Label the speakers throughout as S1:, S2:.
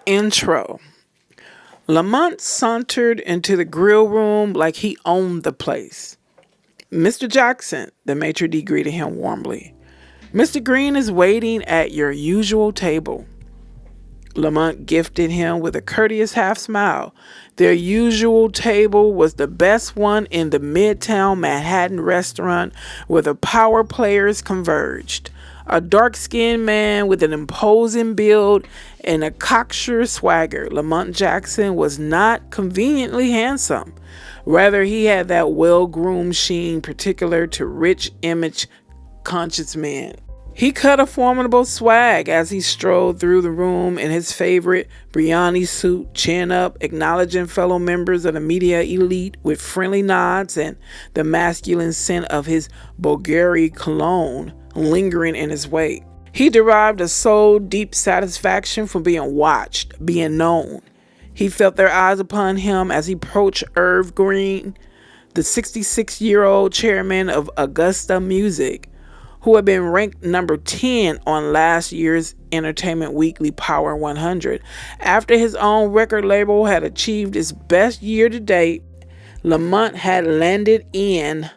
S1: Intro. Lamont sauntered into the grill room like he owned the place. Mr. Jackson, the maitre d' greeted him warmly. Mr. Green is waiting at your usual table. Lamont gifted him with a courteous half smile. Their usual table was the best one in the Midtown Manhattan restaurant where the power players converged. A dark-skinned man with an imposing build and a cocksure swagger, Lamont Jackson was not conveniently handsome. Rather, he had that well-groomed sheen particular to rich image-conscious men. He cut a formidable swag as he strolled through the room in his favorite Brioni suit, chin up, acknowledging fellow members of the media elite with friendly nods and the masculine scent of his Bulgari cologne lingering in his wake. He derived a soul-deep satisfaction from being watched, being known. He felt their eyes upon him as he approached Irv Green, the 66-year-old chairman of Augusta Music, who had been ranked number 10 on last year's Entertainment Weekly Power 100. After his own record label had achieved its best year to date, Lamont had landed in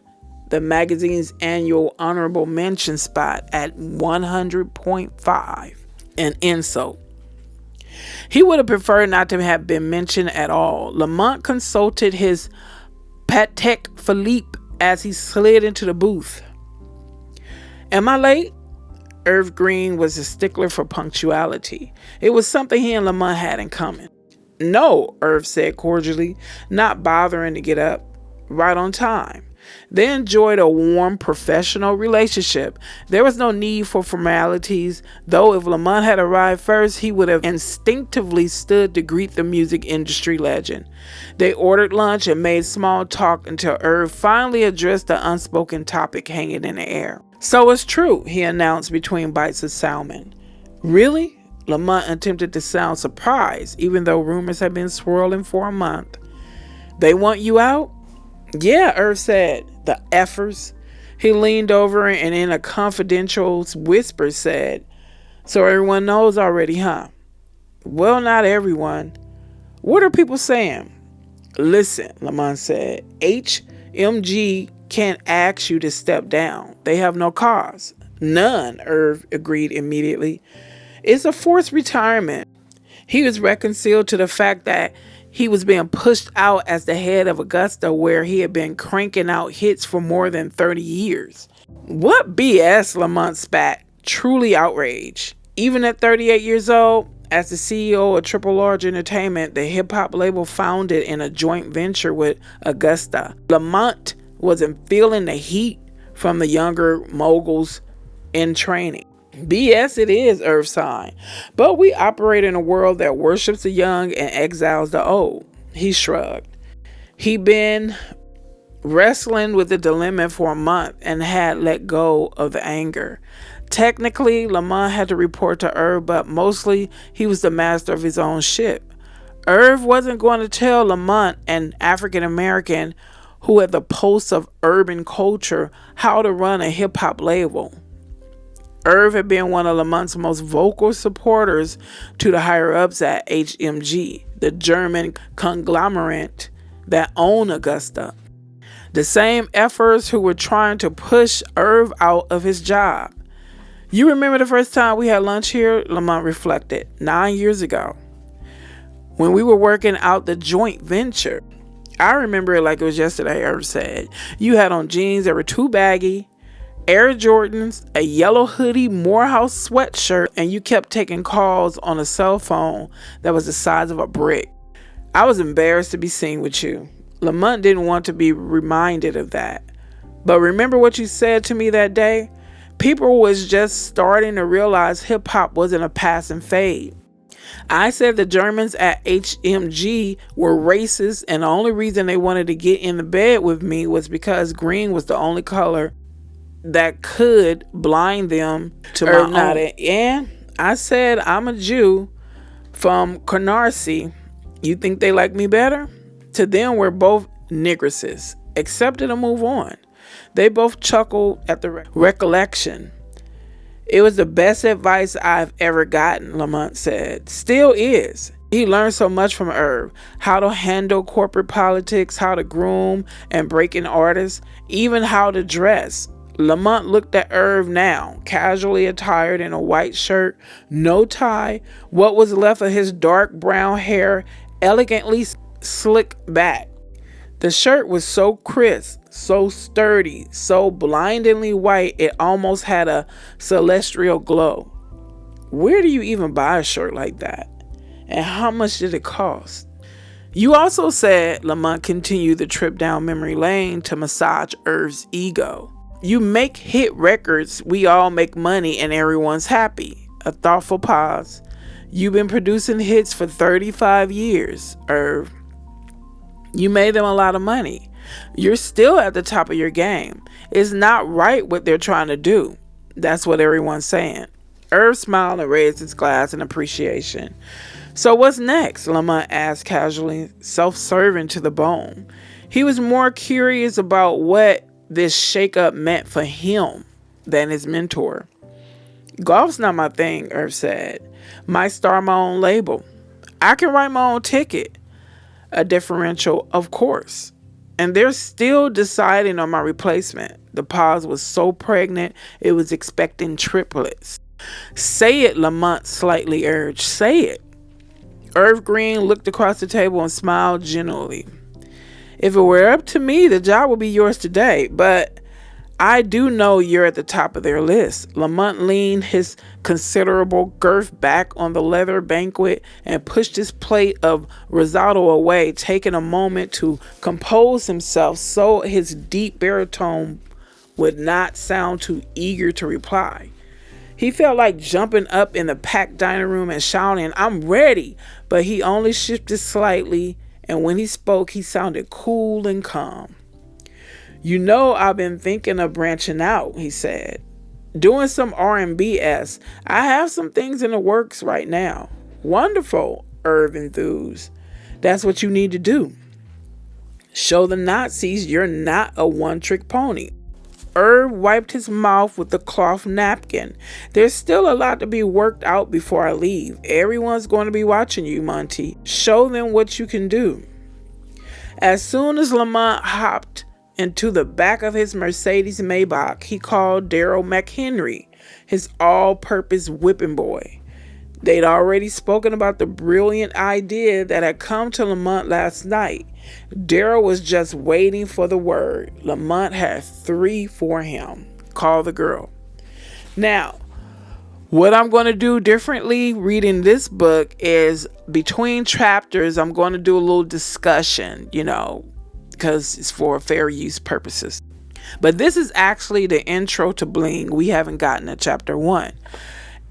S1: the magazine's annual honorable mention spot at 100.5, an insult. He would have preferred not to have been mentioned at all. Lamont consulted his Patek Philippe as he slid into the booth. Am I late? Irv Green was a stickler for punctuality. It was something he and Lamont had in common. No, Irv said cordially, not bothering to get up. Right on time. They enjoyed a warm professional relationship. There was no need for formalities, though if Lamont had arrived first, he would have instinctively stood to greet the music industry legend. They ordered lunch and made small talk until Irv finally addressed the unspoken topic hanging in the air. So it's true, he announced between bites of salmon. Really? Lamont attempted to sound surprised, even though rumors had been swirling for a month. They want you out? Yeah, Irv said. The effers. He leaned over and in a confidential whisper said, so everyone knows already, huh? Well, not everyone. What are people saying? Listen, Lamont said. HMG can't ask you to step down. They have no cause. None, Irv agreed immediately. It's a forced retirement. He was reconciled to the fact that he was being pushed out as the head of Augusta, where he had been cranking out hits for more than 30 years. What BS, Lamont spat, truly outraged. Even at 38 years old, as the CEO of Triple Large Entertainment, the hip-hop label founded in a joint venture with Augusta, Lamont wasn't feeling the heat from the younger moguls in training. BS it is, Irv sighed. But we operate in a world that worships the young and exiles the old. He shrugged. He'd been wrestling with the dilemma for a month and had let go of the anger. Technically, Lamont had to report to Irv, but mostly he was the master of his own ship. Irv wasn't going to tell Lamont, an African American who had the pulse of urban culture, how to run a hip-hop label. Irv had been one of Lamont's most vocal supporters to the higher-ups at HMG, the German conglomerate that owned Augusta. The same efforts who were trying to push Irv out of his job. You remember the first time we had lunch here? Lamont reflected. 9 years ago. When we were working out the joint venture. I remember it like it was yesterday, Irv said. You had on jeans that were too baggy, Air Jordans, a yellow hoodie, Morehouse sweatshirt, and you kept taking calls on a cell phone that was the size of a brick. I was embarrassed to be seen with you. Lamont didn't want to be reminded of that. But remember what you said to me that day? People was just starting to realize hip-hop wasn't a passing fad. I said the Germans at HMG were racist, and the only reason they wanted to get in the bed with me was because green was the only color that could blind them to my own. And I said, I'm a Jew from Canarsie. You think they like me better? To them, we're both nigresses. Accepted and move on. They both chuckled at the recollection. It was the best advice I've ever gotten, Lamont said. Still is. He learned so much from Irv. How to handle corporate politics, how to groom and break in artists, even how to dress. Lamont looked at Irv now, casually attired in a white shirt, no tie, what was left of his dark brown hair elegantly slicked back. The shirt was so crisp, so sturdy, so blindingly white it almost had a celestial glow. Where do you even buy a shirt like that? And how much did it cost? You also said, Lamont continued the trip down memory lane to massage Irv's ego. You make hit records, we all make money, and everyone's happy. A thoughtful pause. You've been producing hits for 35 years, Irv. You made them a lot of money. You're still at the top of your game. It's not right what they're trying to do. That's what everyone's saying. Irv smiled and raised his glass in appreciation. So what's next? Lamont asked casually, self-serving to the bone. He was more curious about what this shakeup meant for him than his mentor. Golf's not my thing, Irv said. Might start my own label. I can write my own ticket. A differential, of course. And they're still deciding on my replacement. The pause was so pregnant, it was expecting triplets. Say it, Lamont slightly urged. Say it. Irv Green looked across the table and smiled genially. If it were up to me, the job would be yours today, but I do know you're at the top of their list. Lamont leaned his considerable girth back on the leather banquet and pushed his plate of risotto away, taking a moment to compose himself so his deep baritone would not sound too eager to reply. He felt like jumping up in the packed dining room and shouting, I'm ready, but he only shifted slightly, and when he spoke, he sounded cool and calm. You know, I've been thinking of branching out, he said. Doing some R&B-esque. I have some things in the works right now. Wonderful, Irv enthused. That's what you need to do. Show the Nazis you're not a one-trick pony. Irv wiped his mouth with a cloth napkin. There's still a lot to be worked out before I leave. Everyone's going to be watching you, Monty. Show them what you can do. As soon as Lamont hopped into the back of his Mercedes Maybach, he called Daryl McHenry, his all-purpose whipping boy. They'd already spoken about the brilliant idea that had come to Lamont last night. Daryl was just waiting for the word. Lamont had 3 for him. Call the girl. Now, what I'm going to do differently reading this book is between chapters, I'm going to do a little discussion, because it's for fair use purposes. But this is actually the intro to Bling. We haven't gotten to chapter 1.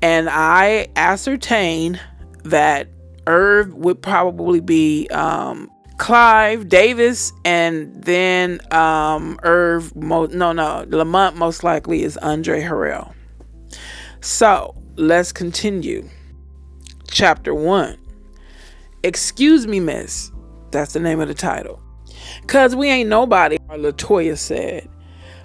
S1: And I ascertained that Irv would probably be Clive Davis, and then Lamont most likely is Andre Harrell. So let's continue. Chapter 1. Excuse me, miss. That's the name of the title. 'Cause we ain't nobody, LaToya said.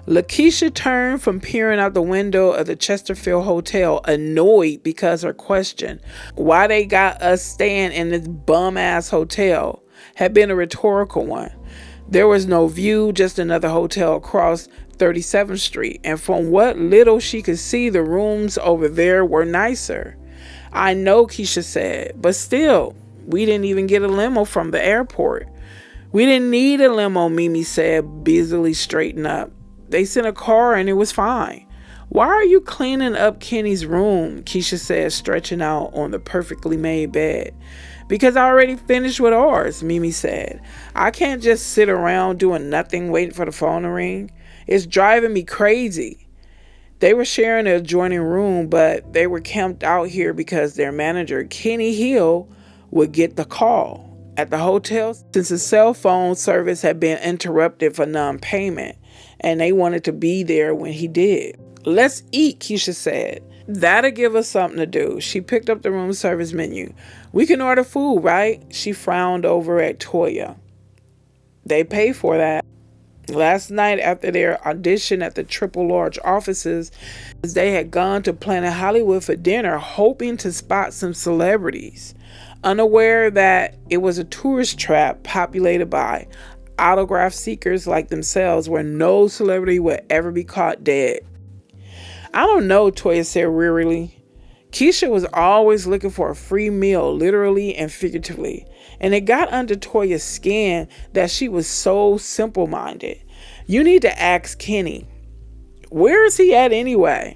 S1: Lakeisha turned from peering out the window of the Chesterfield Hotel, annoyed because her question, why they got us staying in this bum-ass hotel, had been a rhetorical one. There was no view, just another hotel across 37th Street, and from what little she could see, the rooms over there were nicer. I know, Keisha said, but still, we didn't even get a limo from the airport. We didn't need a limo, Mimi said, busily straightening up. They sent a car and it was fine. Why are you cleaning up Kenny's room? Keisha said, stretching out on the perfectly made bed. Because I already finished with ours, Mimi said. I can't just sit around doing nothing waiting for the phone to ring. It's driving me crazy. They were sharing an adjoining room, but they were camped out here because their manager, Kenny Hill, would get the call at the hotel since the cell phone service had been interrupted for non-payment, and they wanted to be there when he did. Let's eat, Keisha said. That'll give us something to do. She picked up the room service menu. We can order food, right? She frowned over at Toya. They pay for that. Last night, after their audition at the triple large offices, they had gone to Planet Hollywood for dinner, hoping to spot some celebrities, unaware that it was a tourist trap populated by autograph seekers like themselves, where no celebrity would ever be caught dead. I don't know, Toya said wearily. Keisha was always looking for a free meal, literally and figuratively, and it got under Toya's skin that she was so simple-minded. You need to ask Kenny. Where is he at anyway?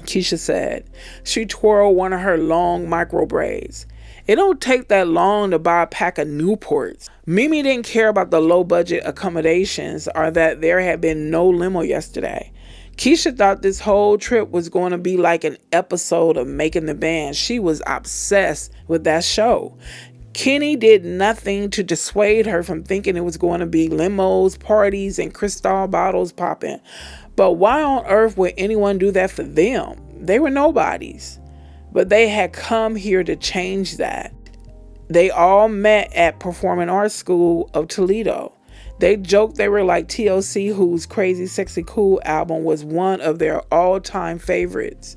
S1: Keisha said. She twirled one of her long micro braids. It don't take that long to buy a pack of Newports. Mimi didn't care about the low-budget accommodations or that there had been no limo yesterday. Keisha thought this whole trip was going to be like an episode of Making the Band. She was obsessed with that show. Kenny did nothing to dissuade her from thinking it was going to be limos, parties, and Cristal bottles popping. But why on earth would anyone do that for them? They were nobodies. But they had come here to change that. They all met at Performing Arts School of Toledo. They joked they were like TLC, whose Crazy Sexy Cool album was one of their all-time favorites.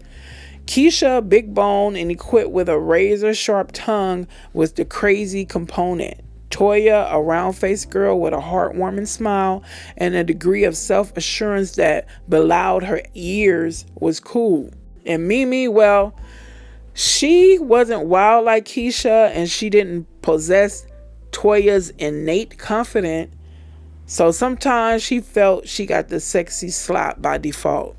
S1: Keisha, big bone and equipped with a razor-sharp tongue, was the crazy component. Toya, a round-faced girl with a heartwarming smile and a degree of self-assurance that belied her years, was cool. And Mimi, well, she wasn't wild like Keisha, and she didn't possess Toya's innate confidence. So sometimes she felt she got the sexy slap by default.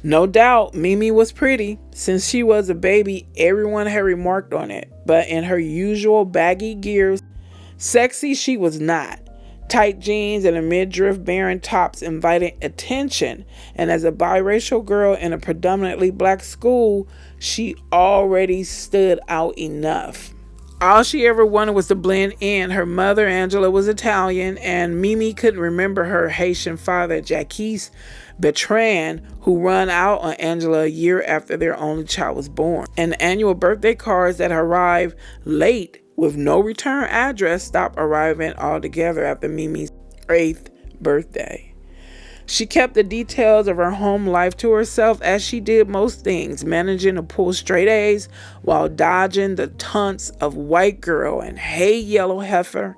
S1: No doubt, Mimi was pretty. Since she was a baby, everyone had remarked on it. But in her usual baggy gear, sexy she was not. Tight jeans and a midriff bearing tops invited attention. And as a biracial girl in a predominantly black school, she already stood out enough. All she ever wanted was to blend in. Her mother, Angela, was Italian, and Mimi couldn't remember her Haitian father, Jacques Bertrand, who run out on Angela a year after their only child was born. And the annual birthday cards that arrived late with no return address stopped arriving altogether after Mimi's 8th birthday. She kept the details of her home life to herself, as she did most things, managing to pull straight A's while dodging the taunts of white girl and hey yellow heifer,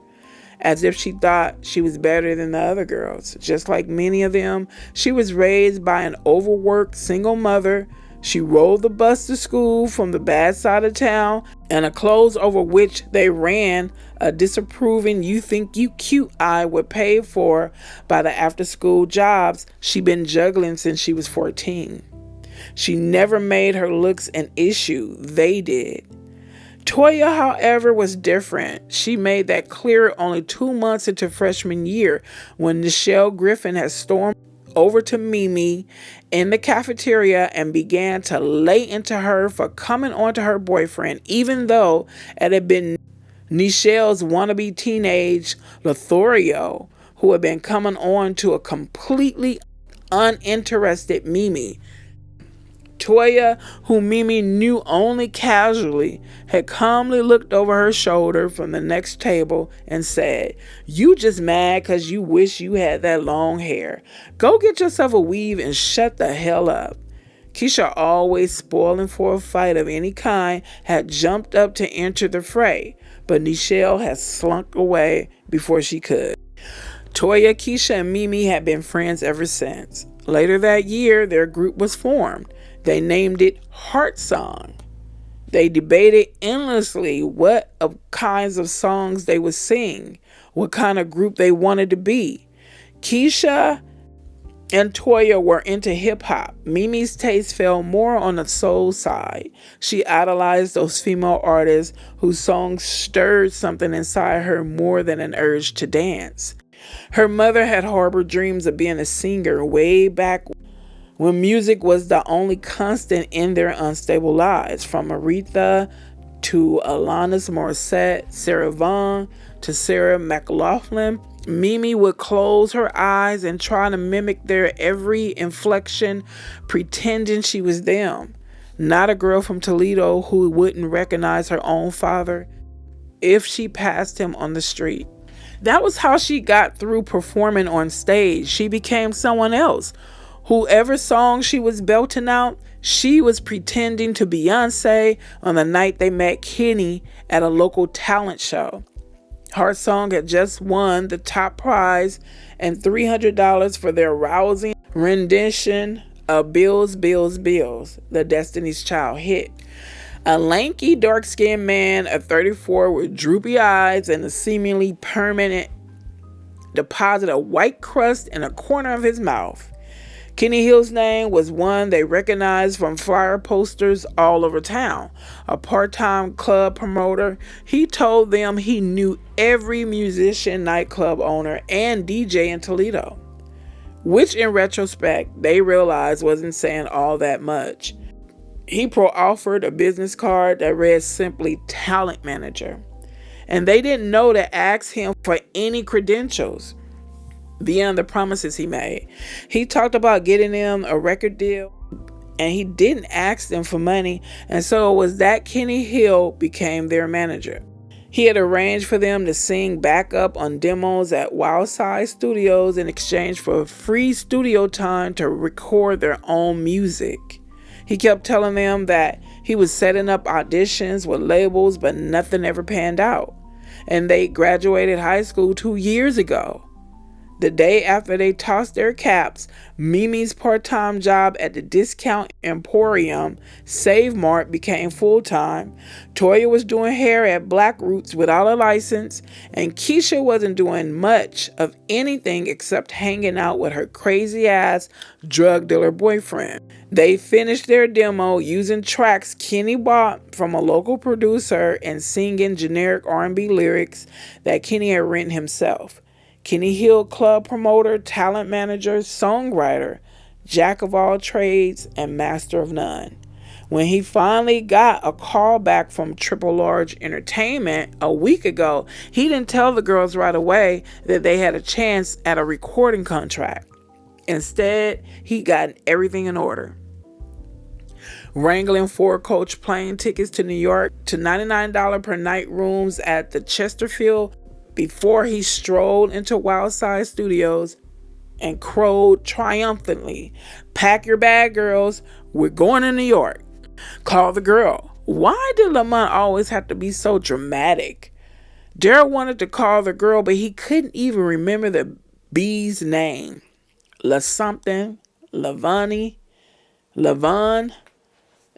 S1: as if she thought she was better than the other girls. Just like many of them, she was raised by an overworked single mother. She rode the bus to school from the bad side of town, and a clothes over which they ran a disapproving "you think you cute" eye were paid for by the after-school jobs she'd been juggling since she was 14. She never made her looks an issue. They did. Toya, however, was different. She made that clear only 2 months into freshman year, when Nichelle Griffin had stormed over to Mimi in the cafeteria and began to lay into her for coming on to her boyfriend, even though it had been Nichelle's wannabe teenage Lothario who had been coming on to a completely uninterested Mimi. Toya, who Mimi knew only casually, had calmly looked over her shoulder from the next table and said, "You just mad because you wish you had that long hair. Go get yourself a weave and shut the hell up." Keisha, always spoiling for a fight of any kind, had jumped up to enter the fray, but Nichelle had slunk away before she could. Toya, Keisha, and Mimi had been friends ever since. Later that year, their group was formed. They named it Heart Song. They debated endlessly what kinds of songs they would sing, what kind of group they wanted to be. Keisha and Toya were into hip-hop. Mimi's taste fell more on the soul side. She idolized those female artists whose songs stirred something inside her more than an urge to dance. Her mother had harbored dreams of being a singer way back when music was the only constant in their unstable lives, from Aretha to Alanis Morissette, Sarah Vaughan to Sarah McLachlan. Mimi would close her eyes and try to mimic their every inflection, pretending she was them. Not a girl from Toledo who wouldn't recognize her own father if she passed him on the street. That was how she got through performing on stage. She became someone else. Whoever song she was belting out, she was pretending to Beyonce on the night they met Kenny at a local talent show. Her song had just won the top prize and $300 for their rousing rendition of Bills, Bills, Bills, the Destiny's Child hit. A lanky, dark-skinned man of 34 with droopy eyes and a seemingly permanent deposit of white crust in a corner of his mouth. Kenny Hill's name was one they recognized from flyer posters all over town. A part-time club promoter, he told them he knew every musician, nightclub owner, and DJ in Toledo, which in retrospect they realized wasn't saying all that much. He offered a business card that read simply talent manager, and they didn't know to ask him for any credentials beyond the promises he made. He talked about getting them a record deal, and he didn't ask them for money, and so it was that Kenny Hill became their manager. He had arranged for them to sing backup on demos at Wildside Studios in exchange for free studio time to record their own music. He kept telling them that he was setting up auditions with labels, but nothing ever panned out, and they graduated high school 2 years ago. The day after they tossed their caps, Mimi's part-time job at the discount emporium Save Mart became full-time. Toya was doing hair at Black Roots without a license, and Keisha wasn't doing much of anything except hanging out with her crazy-ass drug dealer boyfriend. They finished their demo using tracks Kenny bought from a local producer and singing generic R&B lyrics that Kenny had written himself. Kenny Hill, club promoter, talent manager, songwriter, jack of all trades, and master of none. When he finally got a call back from Triple Large Entertainment a week ago, he didn't tell the girls right away that they had a chance at a recording contract. Instead, he got everything in order. Wrangling 4-coach plane tickets to New York to $99 per night rooms at the Chesterfield before he strolled into Wildside Studios and crowed triumphantly, "Pack your bag, girls. We're going to New York." Call the girl. Why did Lamont always have to be so dramatic? Daryl wanted to call the girl, but he couldn't even remember the B's name. La something, Lavani, Lavon,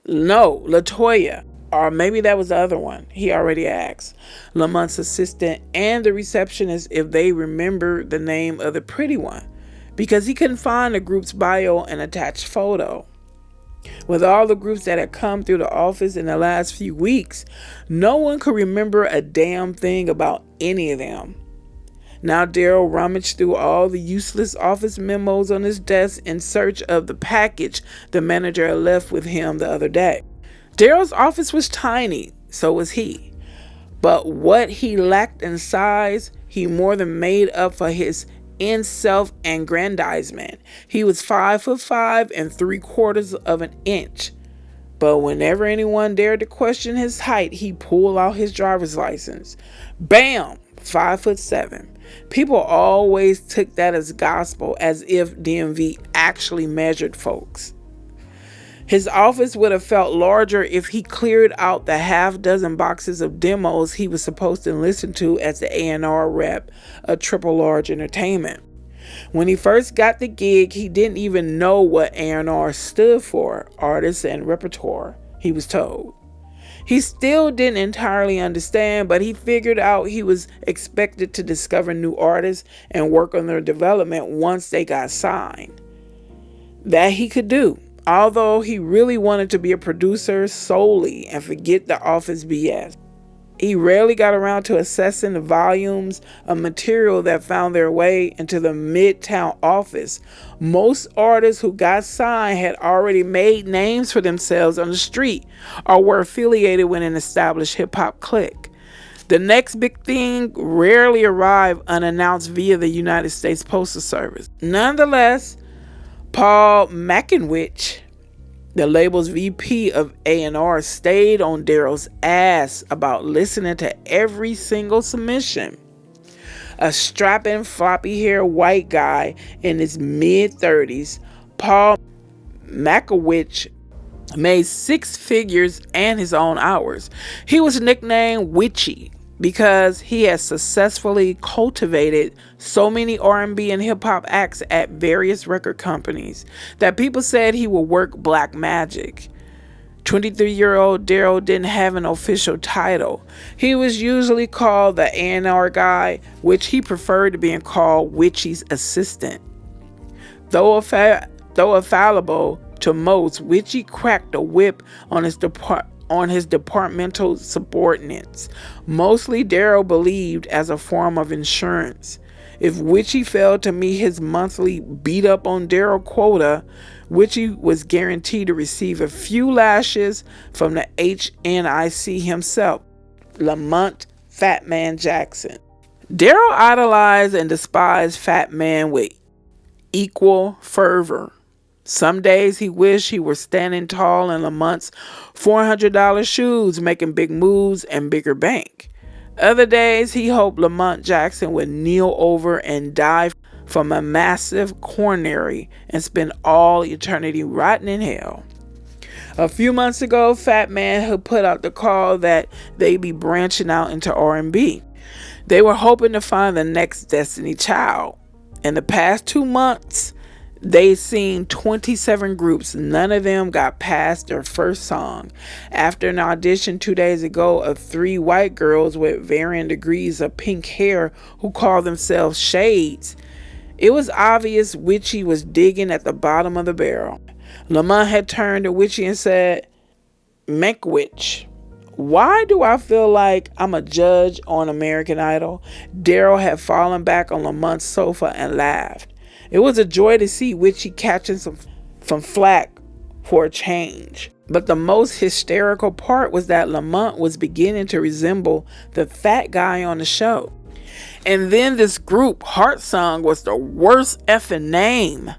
S1: no, Latoya. Or maybe that was the other one. He already asked Lamont's assistant and the receptionist if they remembered the name of the pretty one, because he couldn't find the group's bio and attached photo. With all the groups that had come through the office in the last few weeks, no one could remember a damn thing about any of them. Now Daryl rummaged through all the useless office memos on his desk in search of the package the manager had left with him the other day. Daryl's office was tiny, so was he. But what he lacked in size, he more than made up for his in self-aggrandizement. He was 5'5" and 3/4 of an inch. But whenever anyone dared to question his height, he pulled out his driver's license. Bam! 5'7". People always took that as gospel, as if DMV actually measured folks. His office would have felt larger if he cleared out the half-dozen boxes of demos he was supposed to listen to as the A&R rep of Triple Large Entertainment. When he first got the gig, he didn't even know what A&R stood for, artists and repertoire, he was told. He still didn't entirely understand, but he figured out he was expected to discover new artists and work on their development once they got signed. That he could do, although he really wanted to be a producer solely and forget the office BS. He rarely got around to assessing the volumes of material that found their way into the Midtown office. Most artists who got signed had already made names for themselves on the street or were affiliated with an established hip-hop clique. The next big thing rarely arrived unannounced via the United States Postal Service. Nonetheless, Paul Mackinwich, the label's VP of A&R, stayed on Daryl's ass about listening to every single submission. A strapping, floppy-haired white guy in his mid-30s, Paul Makowicz made six figures and his own hours. He was nicknamed Witchy because he had successfully cultivated so many R&B and hip-hop acts at various record companies that people said he would work black magic. 23-year-old Daryl didn't have an official title. He was usually called the A&R guy, which he preferred to being called Witchy's assistant. Though fallible to most, Witchy cracked a whip on his departmental subordinates. Mostly Daryl believed as a form of insurance. If Witchy failed to meet his monthly beat up on Daryl quota, Witchy was guaranteed to receive a few lashes from the HNIC himself, Lamont Fat Man Jackson. Daryl idolized and despised Fat Man with equal fervor. Some days he wished he were standing tall in Lamont's $400 shoes, making big moves and bigger bank. Other days he hoped Lamont Jackson would kneel over and die from a massive coronary and spend all eternity rotting in hell. A few months ago, Fat Man had put out the call that they'd be branching out into R&B. They were hoping to find the next Destiny Child. In the past 2 months, they'd seen 27 groups. None of them got past their first song. After an audition 2 days ago of 3 white girls with varying degrees of pink hair who called themselves Shades, it was obvious Witchy was digging at the bottom of the barrel. Lamont had turned to Witchy and said, "Makowicz, why do I feel like I'm a judge on American Idol?" Daryl had fallen back on Lamont's sofa and laughed. It was a joy to see Witchy catching some flack for a change. But the most hysterical part was that Lamont was beginning to resemble the fat guy on the show. And then this group, Heart Song was the worst effing name,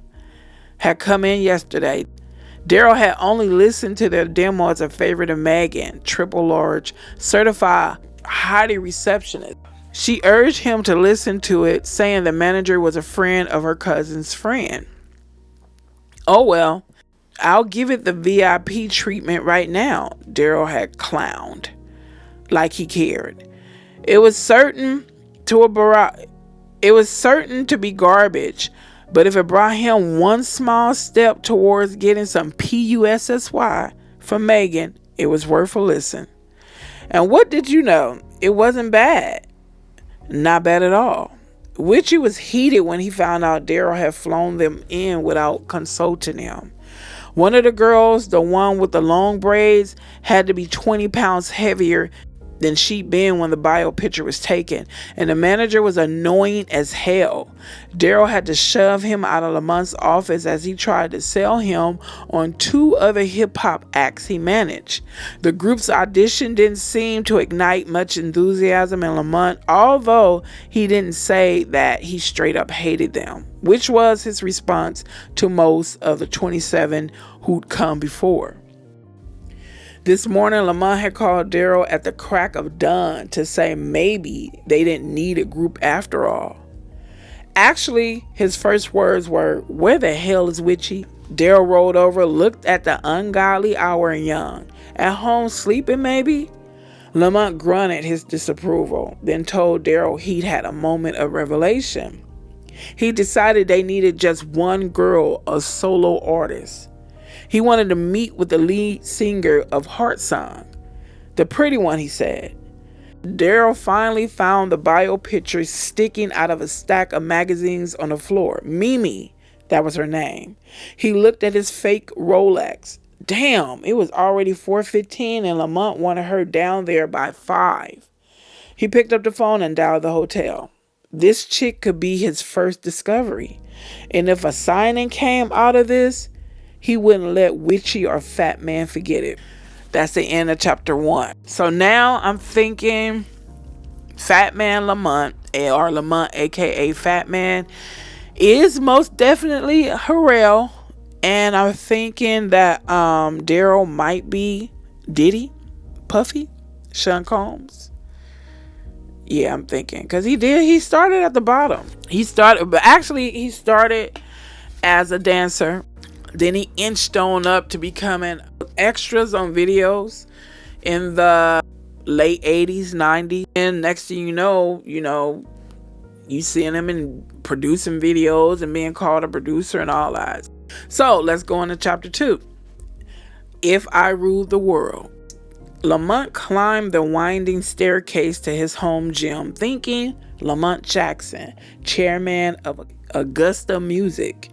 S1: had come in yesterday. Daryl had only listened to their demo as a favorite of Megan, triple large, certified hottie receptionist. She urged him to listen to it, saying the manager was a friend of her cousin's friend. "Oh well, I'll give it the VIP treatment right now," Daryl had clowned, like he cared. It was certain to be garbage, but if it brought him one small step towards getting some PUSSY from Megan, it was worth a listen. And what did you know? It wasn't bad. Not bad at all. Witchy was heated when he found out Daryl had flown them in without consulting him. One of the girls, the one with the long braids, had to be 20 pounds heavier than she'd been when the bio picture was taken, and the manager was annoying as hell. Daryl had to shove him out of Lamont's office as he tried to sell him on 2 other hip-hop acts he managed. The group's audition didn't seem to ignite much enthusiasm in Lamont, although he didn't say that he straight up hated them, which was his response to most of the 27 who'd come before. This morning, Lamont had called Daryl at the crack of dawn to say maybe they didn't need a group after all. Actually, his first words were, "Where the hell is Witchy?" Daryl rolled over, looked at the ungodly hour and yawned. "At home sleeping, maybe?" Lamont grunted his disapproval, then told Daryl he'd had a moment of revelation. He decided they needed just one girl, a solo artist. He wanted to meet with the lead singer of Heart Song. The pretty one, he said. Daryl finally found the bio picture sticking out of a stack of magazines on the floor. Mimi, that was her name. He looked at his fake Rolex. Damn, it was already 4:15 and Lamont wanted her down there by 5. He picked up the phone and dialed the hotel. This chick could be his first discovery. And if a signing came out of this, he wouldn't let Witchy or Fat Man forget it. That's the end of chapter 1. So now I'm thinking Fat Man Lamont, or Lamont aka Fat Man, is most definitely Harrell. And I'm thinking that Daryl might be Diddy, Puffy, Sean Combs. Yeah, I'm thinking. Because he started at the bottom. He started as a dancer. Then he inched on up to becoming extras on videos in the late 80s, 90s. And next thing you seeing him in producing videos and being called a producer and all that. So let's go into chapter 2. If I Ruled the World. Lamont climbed the winding staircase to his home gym, thinking Lamont Jackson, chairman of Augusta Music,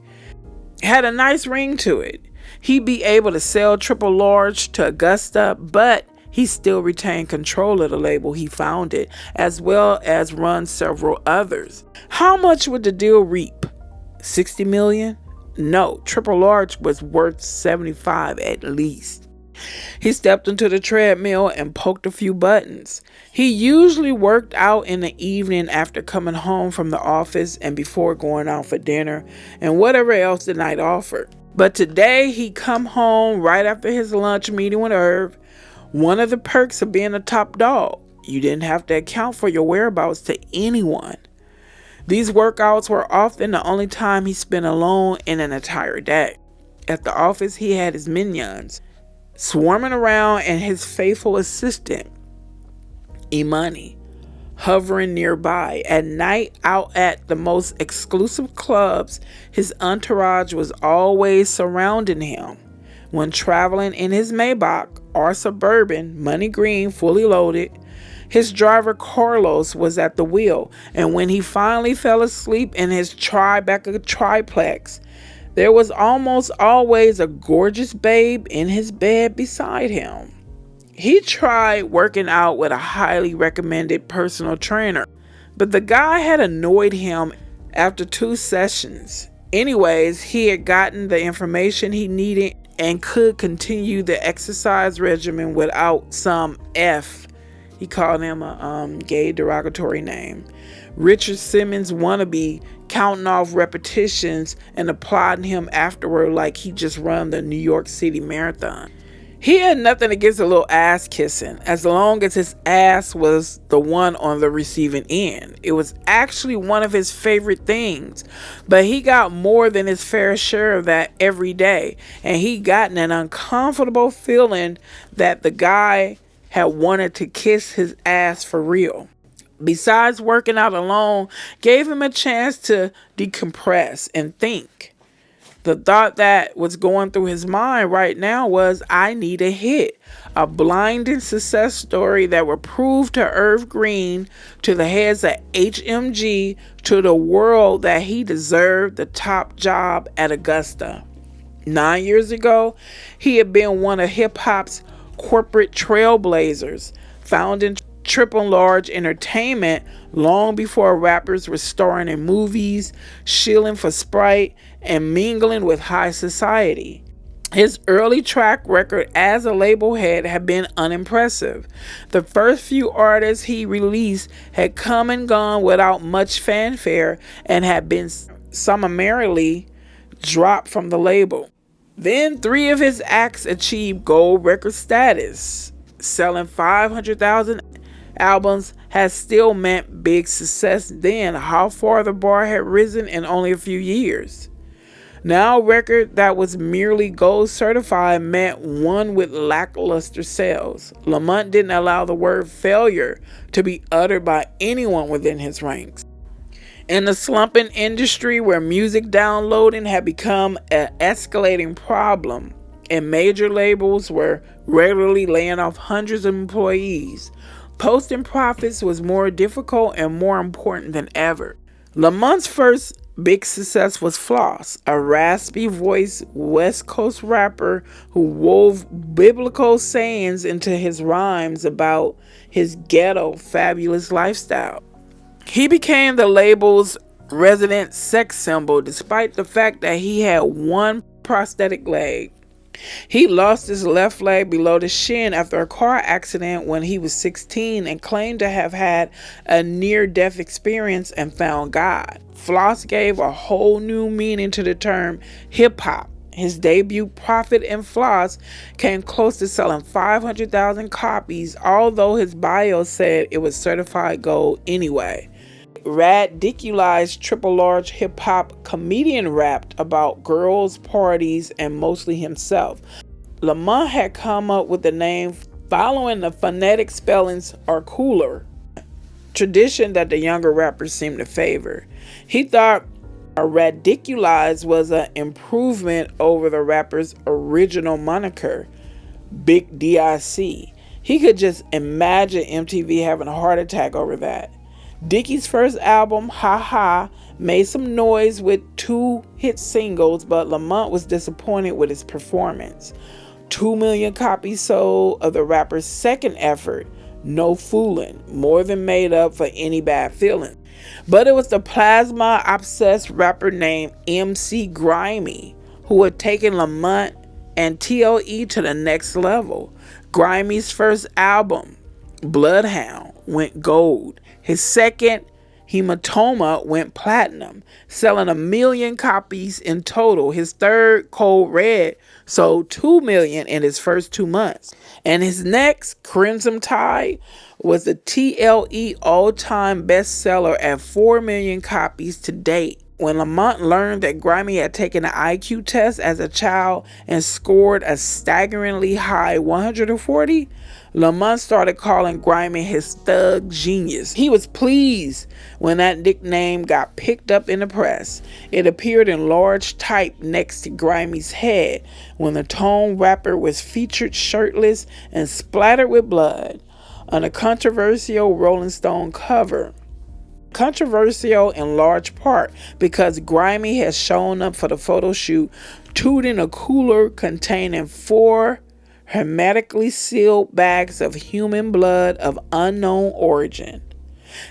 S1: had a nice ring to it. He'd be able to sell triple large to Augusta, but he still retained control of the label he founded, as well as run several others. How much would the deal reap? 60 million? No, triple large was worth 75 at least. He stepped into the treadmill and poked a few buttons. He usually worked out in the evening after coming home from the office and before going out for dinner and whatever else the night offered. But today he come home right after his lunch meeting with Irv. One of the perks of being a top dog, you didn't have to account for your whereabouts to anyone. These workouts were often the only time he spent alone in an entire day. At the office, he had his minions swarming around and his faithful assistant, Imani, hovering nearby. At night, out at the most exclusive clubs, his entourage was always surrounding him. When traveling in his Maybach or Suburban, money green, fully loaded, his driver Carlos was at the wheel, and when he finally fell asleep in his Tribeca triplex, there was almost always a gorgeous babe in his bed beside him. He tried working out with a highly recommended personal trainer, but the guy had annoyed him after 2 sessions. Anyways, he had gotten the information he needed and could continue the exercise regimen without some F. He called him a gay derogatory name. Richard Simmons wannabe, counting off repetitions and applauding him afterward like he just run the New York City Marathon. He had nothing against a little ass kissing, as long as his ass was the one on the receiving end. It was actually one of his favorite things, but he got more than his fair share of that every day, and he gotten an uncomfortable feeling that the guy had wanted to kiss his ass for real. Besides, working out alone gave him a chance to decompress and think. The thought that was going through his mind right now was, I need a hit. A blinding success story that would prove to Irv Green, to the heads of HMG, to the world that he deserved the top job at Augusta. 9 years ago, he had been one of hip-hop's corporate trailblazers, founding Triple Large Entertainment long before rappers were starring in movies, shilling for Sprite, and mingling with high society. His early track record as a label head had been unimpressive. The first few artists he released had come and gone without much fanfare and had been summarily dropped from the label. Then 3 of his acts achieved gold record status. Selling 500,000 albums has still meant big success then. How far the bar had risen in only a few years. Now a record that was merely gold certified meant one with lackluster sales. Lamont didn't allow the word failure to be uttered by anyone within his ranks. In the slumping industry where music downloading had become an escalating problem and major labels were regularly laying off hundreds of employees, posting profits was more difficult and more important than ever. Lamont's first big success was Floss, a raspy-voiced West Coast rapper who wove biblical sayings into his rhymes about his ghetto, fabulous lifestyle. He became the label's resident sex symbol despite the fact that he had one prosthetic leg. He lost his left leg below the shin after a car accident when he was 16 and claimed to have had a near-death experience and found God. Floss gave a whole new meaning to the term hip-hop His debut, Profit and Floss, came close to selling 500,000 copies, although his bio said it was certified gold anyway. Ridiculized triple large hip-hop comedian rapped about girls, parties, and mostly himself. Lamont had come up with the name following the phonetic spellings are cooler, tradition that the younger rappers seemed to favor. He thought a ridiculized was an improvement over the rapper's original moniker, Big DIC. He could just imagine MTV having a heart attack over that. Dickie's first album, Ha Ha, made some noise with 2 hit singles, but Lamont was disappointed with his performance. 2 million copies sold of the rapper's second effort, No Foolin', more than made up for any bad feeling. But it was the plasma-obsessed rapper named MC Grimy who had taken Lamont and TLE to the next level. Grimy's first album, Bloodhound, went gold. His second, Hematoma, went platinum, selling 1 million copies in total. His third, Cold Red, sold 2 million in his first 2 months. And his next, Crimson Tide, was the TLE all-time bestseller at 4 million copies to date. When Lamont learned that Grimy had taken an IQ test as a child and scored a staggeringly high 140, Lamont started calling Grimy his thug genius. He was pleased when that nickname got picked up in the press. It appeared in large type next to Grimy's head when the Tone rapper was featured shirtless and splattered with blood on a controversial Rolling Stone cover. Controversial in large part because Grimy has shown up for the photo shoot tooting a cooler containing 4 hermetically sealed bags of human blood of unknown origin.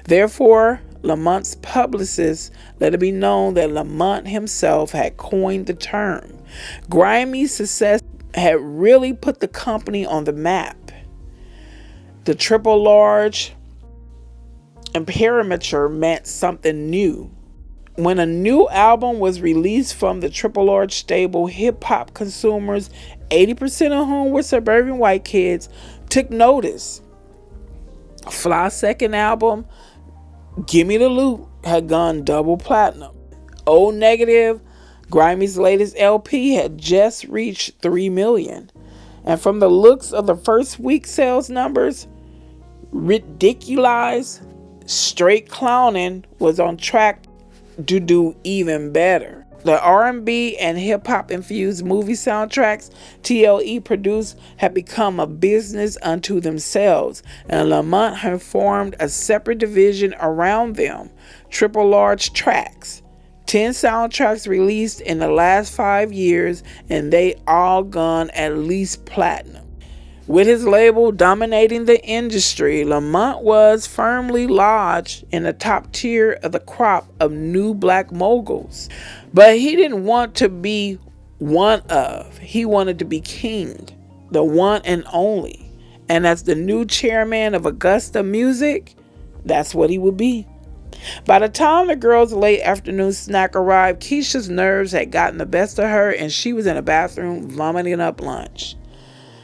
S1: Therefore, Lamont's publicist let it be known that Lamont himself had coined the term. Grimy's success had really put the company on the map. The triple large and perimeter meant something new. When a new album was released from the triple large stable, hip-hop consumers, 80% of whom were suburban white kids, took notice. Fly's second album, Gimme the Loot, had gone double platinum. O Negative, Grimy's latest LP, had just reached 3 million. And from the looks of the first week sales numbers, Ridiculized Straight Clowning was on track to do even better. The R&B and hip-hop infused movie soundtracks TLE produced had become a business unto themselves, and Lamont had formed a separate division around them, Triple Large Tracks. 10 soundtracks released in the last 5 years, and they all gone at least platinum. With his label dominating the industry, Lamont was firmly lodged in the top tier of the crop of new black moguls. But he didn't want to be one of. He wanted to be king, the one and only. And as the new chairman of Augusta Music, that's what he would be. By the time the girls' late afternoon snack arrived, Keisha's nerves had gotten the best of her and she was in the bathroom vomiting up lunch.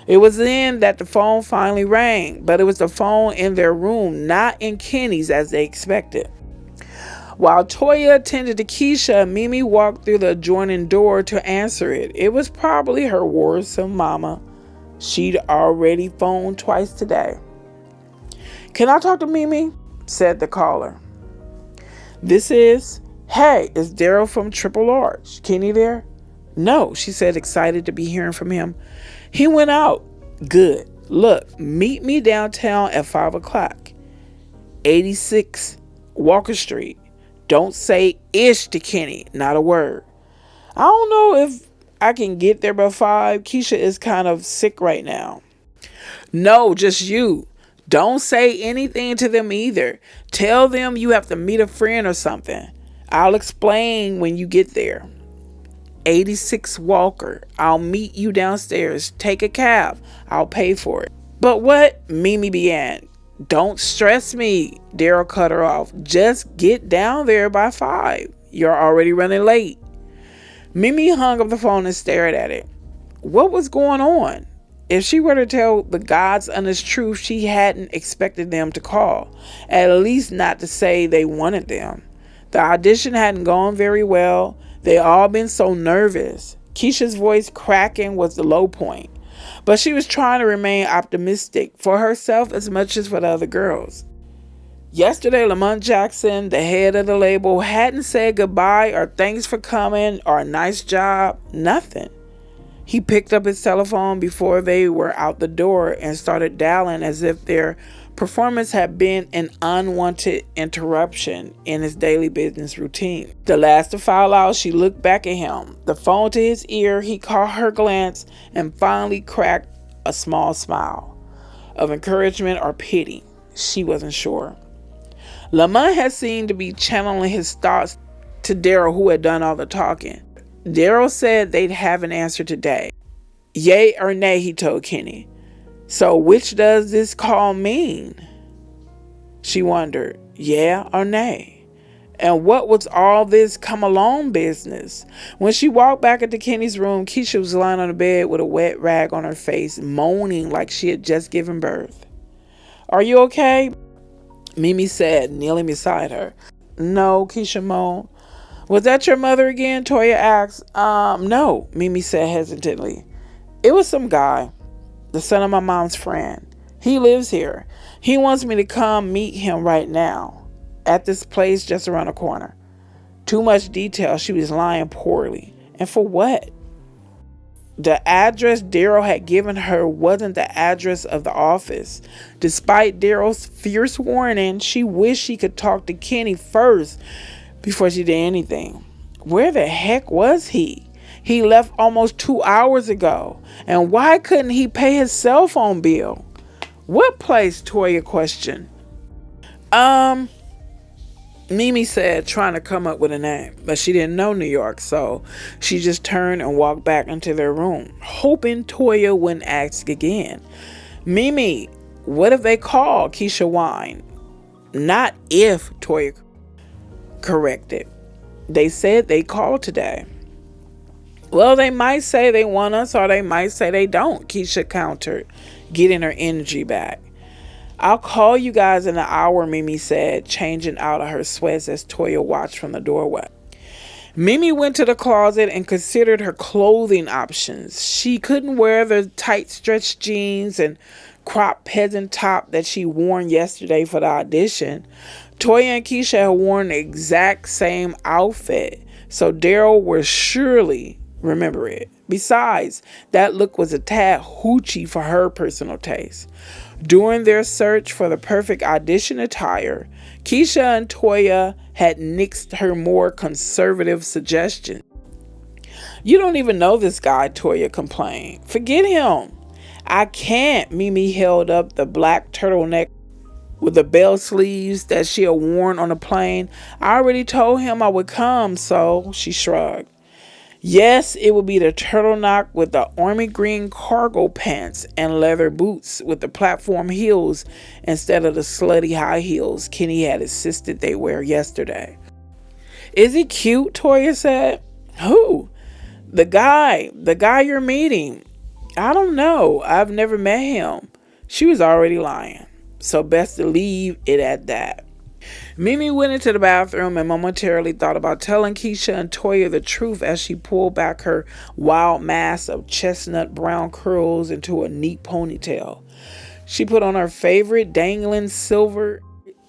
S1: It was then that the phone finally rang, but it was the phone in their room, not in Kenny's as they expected. While Toya attended to Keisha, Mimi walked through the adjoining door to answer it. It was probably her worrisome mama. She'd already phoned twice today. "Can I talk to Mimi?" said the caller. Hey, it's Daryl from Triple Large. Kenny there?" "No," she said, excited to be hearing from him. "He went out." "Good. Look, meet me downtown at 5 o'clock. 86 Walker Street. Don't say ish to Kenny, not a word." "I don't know if I can get there by 5. Keisha is kind of sick right now." "No, just you. Don't say anything to them either. Tell them you have to meet a friend or something. I'll explain when you get there. 86 Walker. I'll meet you downstairs. Take a cab. I'll pay for it." "But what?" Mimi began. "Don't stress me," Daryl cut her off. "Just get down there by 5. You're already running late." Mimi hung up the phone and stared at it. What was going on? If she were to tell the God's honest truth, she hadn't expected them to call, at least not to say they wanted them. The audition hadn't gone very well. They all been so nervous. Keisha's voice cracking was the low point, but she was trying to remain optimistic for herself as much as for the other girls. Yesterday, Lamont Jackson, the head of the label, hadn't said goodbye or thanks for coming or nice job, nothing. He picked up his telephone before they were out the door and started dialing as if their performance had been an unwanted interruption in his daily business routine. The last to file out, she looked back at him, the phone to his ear. He caught her glance and finally cracked a small smile of encouragement or pity. She wasn't sure. Lamont had seemed to be channeling his thoughts to Daryl, who had done all the talking. Daryl said they'd have an answer today. Yay or nay, he told Kenny. So which does this call mean? She wondered, yeah or nay? And what was all this come along business? When she walked back into Kenny's room, Keisha was lying on the bed with a wet rag on her face, moaning like she had just given birth. Are you okay? Mimi said, kneeling beside her. No, Keisha moaned. Was that your mother again? Toya asked. No, Mimi said hesitantly. It was some guy, the son of my mom's friend. He lives here. He wants me to come meet him right now at this place just around the corner. Too much detail. She was lying poorly. And for what? The address Daryl had given her wasn't the address of the office. Despite Daryl's fierce warning, she wished she could talk to Kenny first before she did anything. Where the heck was he? He left almost 2 hours ago. And why couldn't he pay his cell phone bill? What place? Toya questioned. Mimi said, trying to come up with a name, but she didn't know New York, so she just turned and walked back into their room, hoping Toya wouldn't ask again. Mimi, what if they call? Keisha whined. Not if, Toya corrected. They said they called today. Well, they might say they want us or they might say they don't, Keisha countered, getting her energy back. I'll call you guys in an hour, Mimi said, changing out of her sweats as Toya watched from the doorway. Mimi went to the closet and considered her clothing options. She couldn't wear the tight stretched jeans and cropped peasant top that she worn yesterday for the audition. Toya and Keisha had worn the exact same outfit, so Daryl would surely remember it. Besides, that look was a tad hoochie for her personal taste. During their search for the perfect audition attire, Keisha and Toya had nixed her more conservative suggestion. You don't even know this guy, Toya complained. Forget him. I can't. Mimi held up the black turtleneck with the bell sleeves that she had worn on the plane. I already told him I would come, so she shrugged. Yes, it would be the turtleneck with the army green cargo pants and leather boots with the platform heels instead of the slutty high heels Kenny had insisted they wear yesterday. Is he cute? Toya said. Who? The guy you're meeting. I don't know. I've never met him. She was already lying, so best to leave it at that. Mimi went into the bathroom and momentarily thought about telling Keisha and Toya the truth as she pulled back her wild mass of chestnut brown curls into a neat ponytail. She put on her favorite dangling silver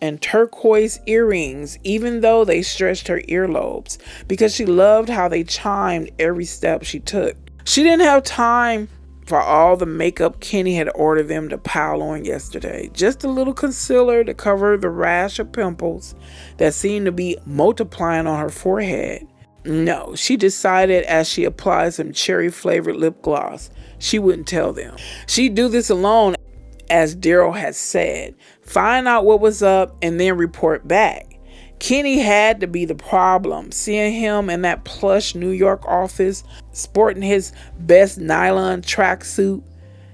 S1: and turquoise earrings, even though they stretched her earlobes, because she loved how they chimed every step she took. She didn't have time for all the makeup Kenny had ordered them to pile on yesterday. Just a little concealer to cover the rash of pimples that seemed to be multiplying on her forehead. No, she decided as she applied some cherry-flavored lip gloss, she wouldn't tell them. She'd do this alone, as Daryl had said. Find out what was up and then report back. Kenny had to be the problem. Seeing him in that plush New York office, sporting his best nylon tracksuit,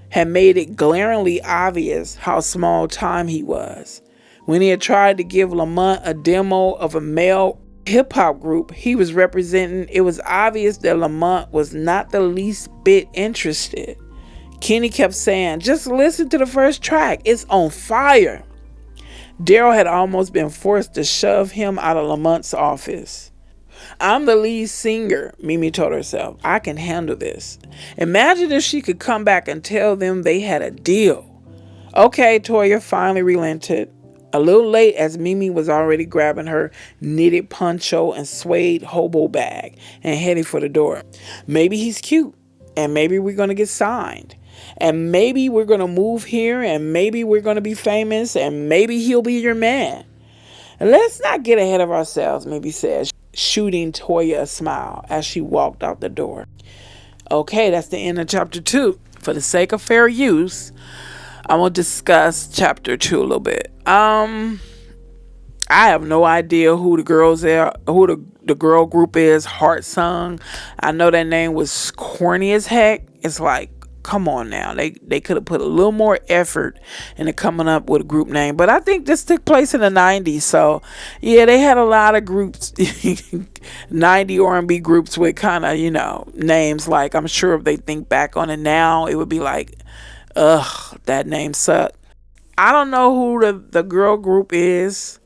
S1: had made it glaringly obvious how small time he was. When he had tried to give Lamont a demo of a male hip hop group he was representing, it was obvious that Lamont was not the least bit interested. Kenny kept saying, "Just listen to the first track. It's on fire." Daryl had almost been forced to shove him out of Lamont's office. "I'm the lead singer," Mimi told herself. "I can handle this." Imagine if she could come back and tell them they had a deal. Okay, Toya finally relented. A little late, as Mimi was already grabbing her knitted poncho and suede hobo bag and heading for the door. "Maybe he's cute, and maybe we're going to get signed. And maybe we're going to move here, and maybe we're going to be famous, and maybe he'll be your man. Let's not get ahead of ourselves," Mimi said, shooting Toya a smile as she walked out the door. Okay, that's the end of chapter 2. For the sake of fair use, I'm going to discuss chapter 2 a little bit. I have no idea who the girls are, who the girl group is, Heart Sung. I know that name was corny as heck. It's like, come on now. They could have put a little more effort into coming up with a group name. But I think this took place in the 90s. So, yeah, they had a lot of groups, 90 R&B groups with kind of, names like, I'm sure if they think back on it now, it would be like, ugh, that name sucked. I don't know who the girl group is,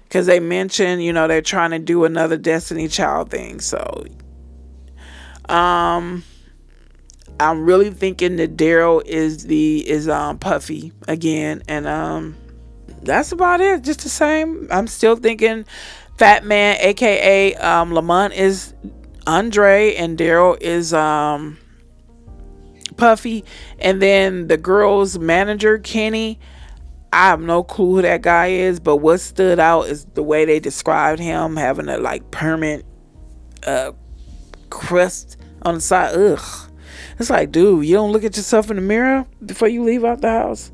S1: because they mentioned, they're trying to do another Destiny Child thing. So, I'm really thinking that Daryl is Puffy again, and that's about it. Just the same. I'm still thinking Fat Man, aka Lamont, is Andre, and Daryl is Puffy, and then the girl's manager Kenny. I have no clue who that guy is, but what stood out is the way they described him having a permanent crust on the side. Ugh. It's like, dude, you don't look at yourself in the mirror before you leave out the house?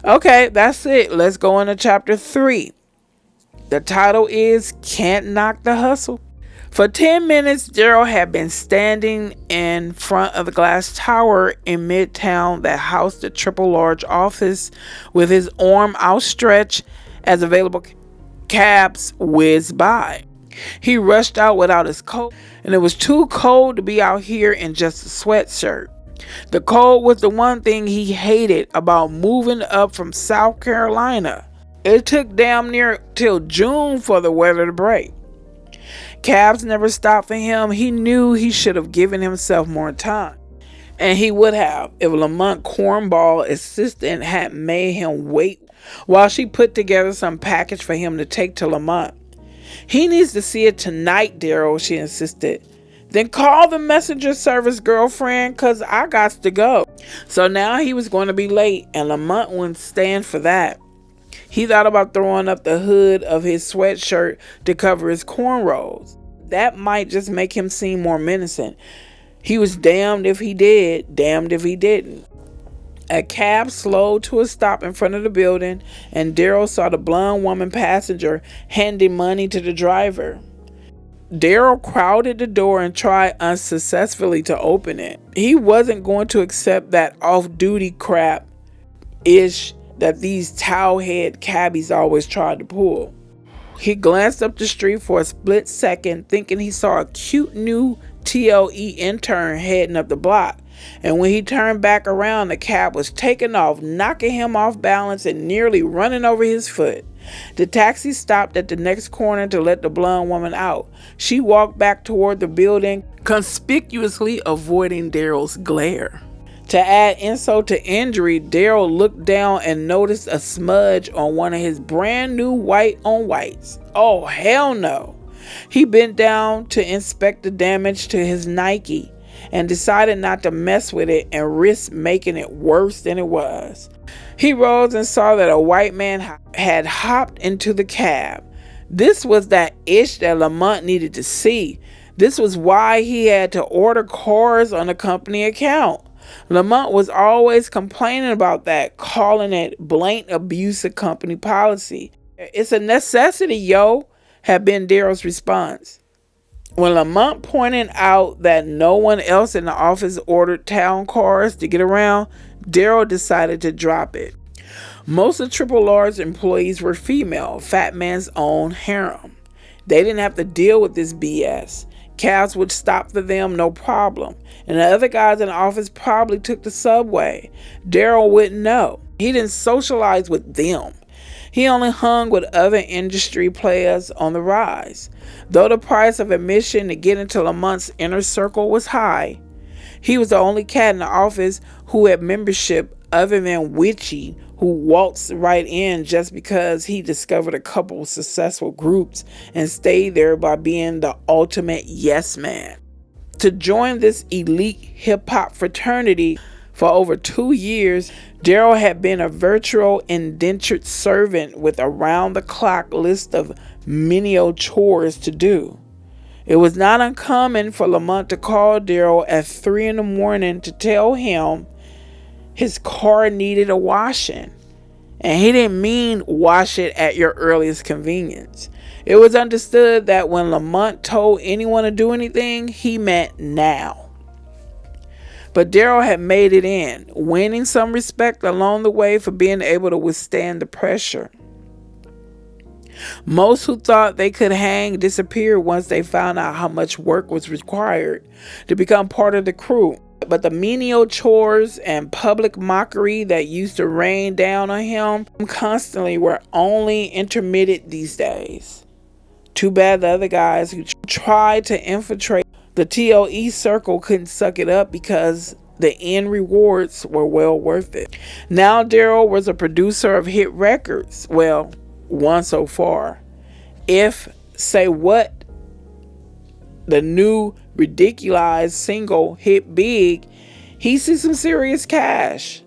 S1: Okay, that's it. Let's go into chapter 3. The title is Can't Knock the Hustle. For 10 minutes, Daryl had been standing in front of the glass tower in Midtown that housed the triple large office with his arm outstretched as available cabs whizzed by. He rushed out without his coat, and it was too cold to be out here in just a sweatshirt. The cold was the one thing he hated about moving up from South Carolina. It took damn near till June for the weather to break. Cabs never stopped for him. He knew he should have given himself more time. And he would have if Lamont Cornball assistant had made him wait while she put together some package for him to take to Lamont. "He needs to see it tonight, Daryl," she insisted. "Then call the messenger service, girlfriend, cause I got to go." So now he was going to be late, and Lamont wouldn't stand for that. He thought about throwing up the hood of his sweatshirt to cover his cornrows. That might just make him seem more menacing. He was damned if he did, damned if he didn't. A cab slowed to a stop in front of the building, and Daryl saw the blonde woman passenger handing money to the driver. Daryl crowded the door and tried unsuccessfully to open it. He wasn't going to accept that off-duty crap-ish that these towelhead cabbies always tried to pull. He glanced up the street for a split second, thinking he saw a cute new TLE intern heading up the block. And when he turned back around, the cab was taking off, knocking him off balance and nearly running over his foot. The taxi stopped at the next corner to let the blonde woman out. She walked back toward the building, conspicuously avoiding Daryl's glare. To add insult to injury, Daryl looked down and noticed a smudge on one of his brand new white on whites. Oh, hell no. He bent down to inspect the damage to his Nike and decided not to mess with it and risk making it worse than it was. He rose and saw that a white man had hopped into the cab. This was that ish that Lamont needed to see. This was why he had to order cars on a company account. Lamont was always complaining about that, calling it blatant abuse of company policy. "It's a necessity, yo," had been Daryl's response. When Lamont pointed out that no one else in the office ordered town cars to get around, Daryl decided to drop it. Most of Triple R's employees were female, Fat Man's own harem. They didn't have to deal with this BS. Cabs would stop for them, no problem. And the other guys in the office probably took the subway. Daryl wouldn't know. He didn't socialize with them. He only hung with other industry players on the rise. Though the price of admission to get into Lamont's inner circle was high, he was the only cat in the office who had membership other than Witchy, who waltzed right in just because he discovered a couple successful groups and stayed there by being the ultimate yes man. To join this elite hip-hop fraternity for over 2 years, Daryl had been a virtual indentured servant with a round-the-clock list of menial chores to do. It was not uncommon for Lamont to call Daryl at 3 in the morning to tell him his car needed a washing. And he didn't mean wash it at your earliest convenience. It was understood that when Lamont told anyone to do anything, he meant now. But Daryl had made it in, winning some respect along the way for being able to withstand the pressure. Most who thought they could hang disappeared once they found out how much work was required to become part of the crew. But the menial chores and public mockery that used to rain down on him constantly were only intermittent these days. Too bad the other guys who tried to infiltrate the TLE circle couldn't suck it up because the end rewards were well worth it. Now Daryl was a producer of hit records. Well, one so far. If Say What, the new ridiculized single, hit big, he sees some serious cash.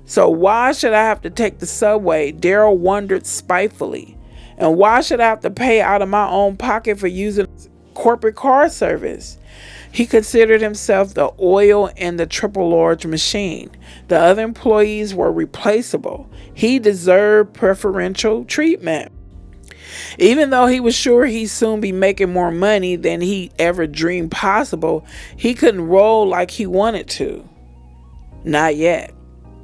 S1: So why should I have to take the subway? Daryl wondered spitefully. And why should I have to pay out of my own pocket for using corporate car service? He considered himself the oil in the triple large machine. The other employees were replaceable. He deserved preferential treatment. Even though he was sure he'd soon be making more money than he ever dreamed possible, he couldn't roll like he wanted to. Not yet.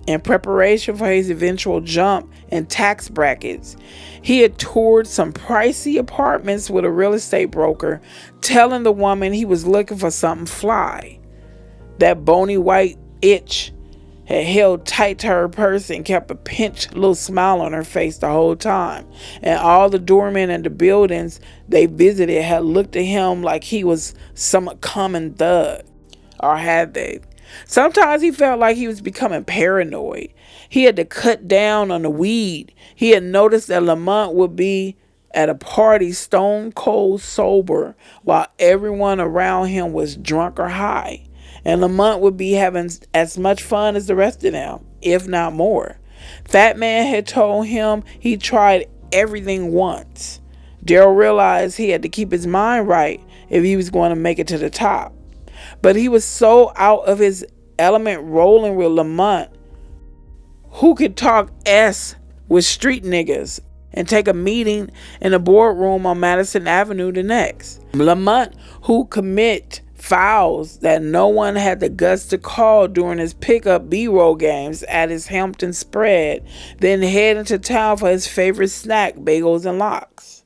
S1: In preparation for his eventual jump in tax brackets, he had toured some pricey apartments with a real estate broker, telling the woman he was looking for something fly. That bony white itch had held tight to her purse and kept a pinched little smile on her face the whole time. And all the doormen in the buildings they visited had looked at him like he was some common thug. Or had they? Sometimes he felt like he was becoming paranoid. He had to cut down on the weed. He had noticed that Lamont would be at a party stone cold sober while everyone around him was drunk or high. And Lamont would be having as much fun as the rest of them, if not more. Fat Man had told him he tried everything once. Daryl realized he had to keep his mind right if he was going to make it to the top. But he was so out of his element rolling with Lamont, who could talk S with street niggas and take a meeting in a boardroom on Madison Avenue the next. Lamont, who commit fouls that no one had the guts to call during his pickup B-roll games at his Hampton spread, then head into town for his favorite snack, bagels and lox.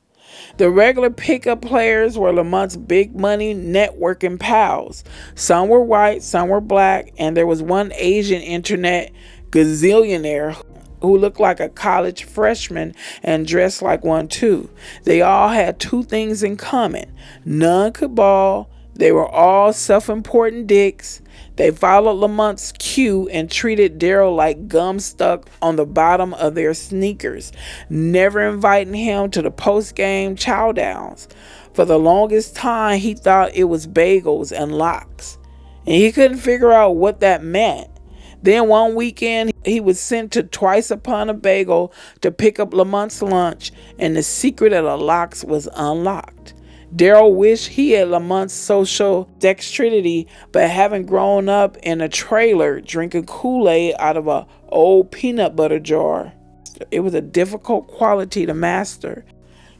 S1: The regular pickup players were Lamont's big money networking pals. Some were white, some were black, and there was one Asian internet gazillionaire who looked like a college freshman and dressed like one too. They all had two things in common. None could ball. They were all self-important dicks. They followed Lamont's cue and treated Daryl like gum stuck on the bottom of their sneakers, never inviting him to the post-game chow downs. For the longest time, he thought it was bagels and lox, and he couldn't figure out what that meant. Then one weekend, he was sent to Twice Upon a Bagel to pick up Lamont's lunch, and the secret of the lox was unlocked. Daryl wished he had Lamont's social dexterity, but having grown up in a trailer drinking Kool-Aid out of an old peanut butter jar, it was a difficult quality to master.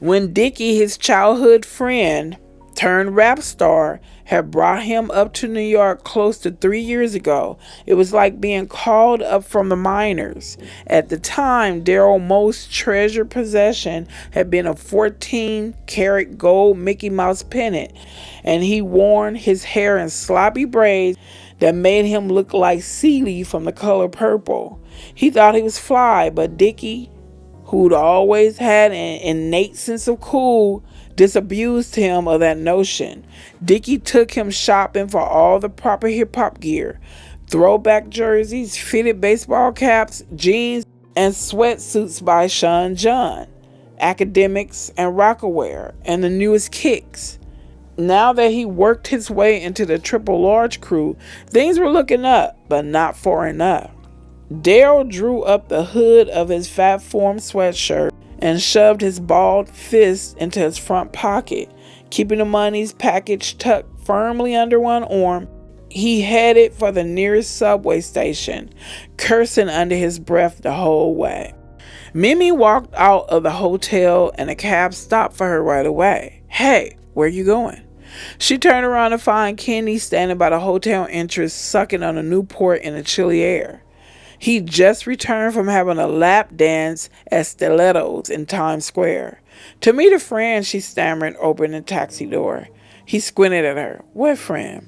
S1: When Dickie, his childhood friend, turned rap star, had brought him up to New York close to 3 years ago. It was like being called up from the minors. At the time, Daryl's most treasured possession had been a 14-karat gold Mickey Mouse pendant, and he worn his hair in sloppy braids that made him look like Seeley from The Color Purple. He thought he was fly, but Dickie, who'd always had an innate sense of cool, disabused him of that notion. Dickie took him shopping for all the proper hip-hop gear: throwback jerseys, fitted baseball caps, jeans, and sweatsuits by Sean John, academics and rockaware, and the newest kicks. Now that he worked his way into the triple large crew, things were looking up, but not far enough. Daryl drew up the hood of his fat form sweatshirt and shoved his bald fist into his front pocket. Keeping the money's package tucked firmly under one arm, he headed for the nearest subway station, cursing under his breath the whole way. Mimi walked out of the hotel and a cab stopped for her right away. "Hey, where you going?" She turned around to find Kenny standing by the hotel entrance, sucking on a Newport in the chilly air. He just returned from having a lap dance at Stilettos in Times Square. "To meet a friend," she stammered, opening the taxi door. He squinted at her. "What friend?"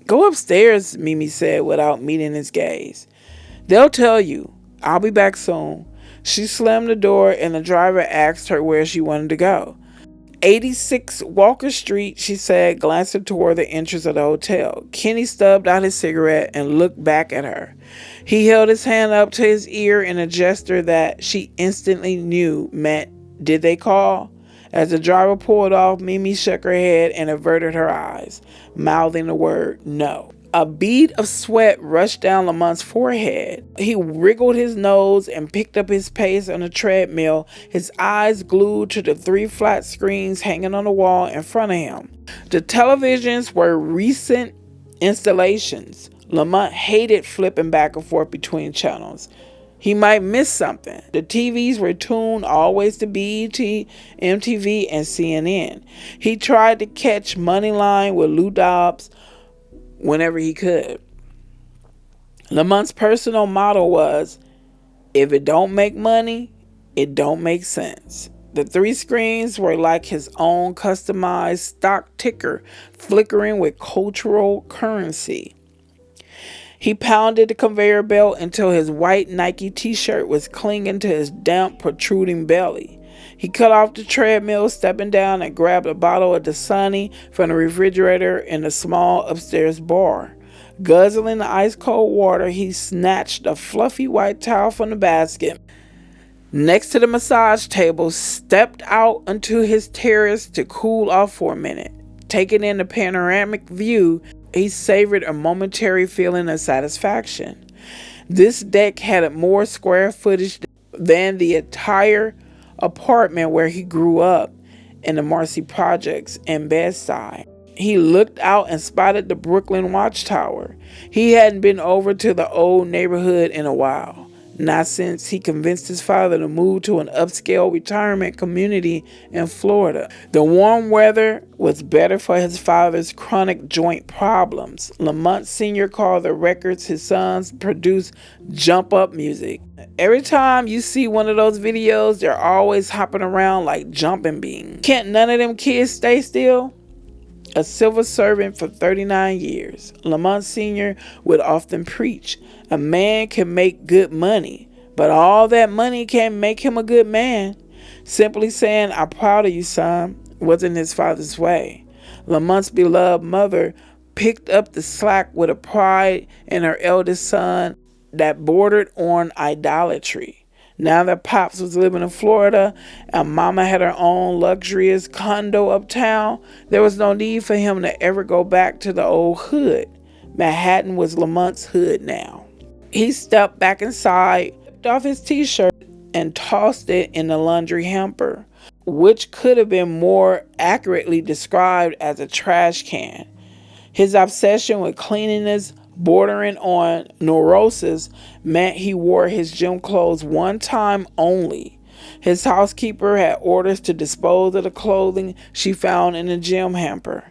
S1: "Go upstairs," Mimi said without meeting his gaze. "They'll tell you. I'll be back soon." She slammed the door and the driver asked her where she wanted to go. 86 Walker Street, she said, glancing toward the entrance of the hotel. Kenny stubbed out his cigarette and looked back at her. He held his hand up to his ear in a gesture that she instantly knew meant, "Did they call?" As the driver pulled off, Mimi shook her head and averted her eyes, mouthing the word no. A bead of sweat rushed down Lamont's forehead. He wriggled his nose and picked up his pace on the treadmill, his eyes glued to the 3 flat screens hanging on the wall in front of him. The televisions were recent installations. Lamont hated flipping back and forth between channels. He might miss something. The TVs were tuned always to BET, MTV, and CNN. He tried to catch Moneyline with Lou Dobbs whenever he could. Lamont's personal motto was, "If it don't make money, it don't make sense." The 3 screens were like his own customized stock ticker, flickering with cultural currency. He pounded the conveyor belt until his white Nike t-shirt was clinging to his damp, protruding belly. He cut off the treadmill, stepping down and grabbed a bottle of Dasani from the refrigerator in the small upstairs bar. Guzzling the ice-cold water, he snatched a fluffy white towel from the basket next to the massage table, stepped out onto his terrace to cool off for a minute. Taking in the panoramic view, he savored a momentary feeling of satisfaction. This deck had more square footage than the entire apartment where he grew up in the Marcy Projects in Bedside. He looked out and spotted the Brooklyn Watchtower. He hadn't been over to the old neighborhood in a while, not since he convinced his father to move to an upscale retirement community in Florida. The warm weather was better for his father's chronic joint problems. Lamont Sr. called the records his sons produced jump-up music. Every time you see one of those videos, they're always hopping around like jumping beans. Can't none of them kids stay still? A civil servant for 39 years, Lamont Sr. would often preach, a man can make good money, but all that money can't make him a good man. Simply saying, "I'm proud of you, son," wasn't his father's way. Lamont's beloved mother picked up the slack with a pride in her eldest son that bordered on idolatry. Now that Pops was living in Florida and Mama had her own luxurious condo uptown, there was no need for him to ever go back to the old hood. Manhattan was Lamont's hood now. He stepped back inside, ripped off his t-shirt, and tossed it in the laundry hamper, which could have been more accurately described as a trash can. His obsession with cleanliness, bordering on neurosis, meant he wore his gym clothes one time only. His housekeeper had orders to dispose of the clothing she found in the gym hamper.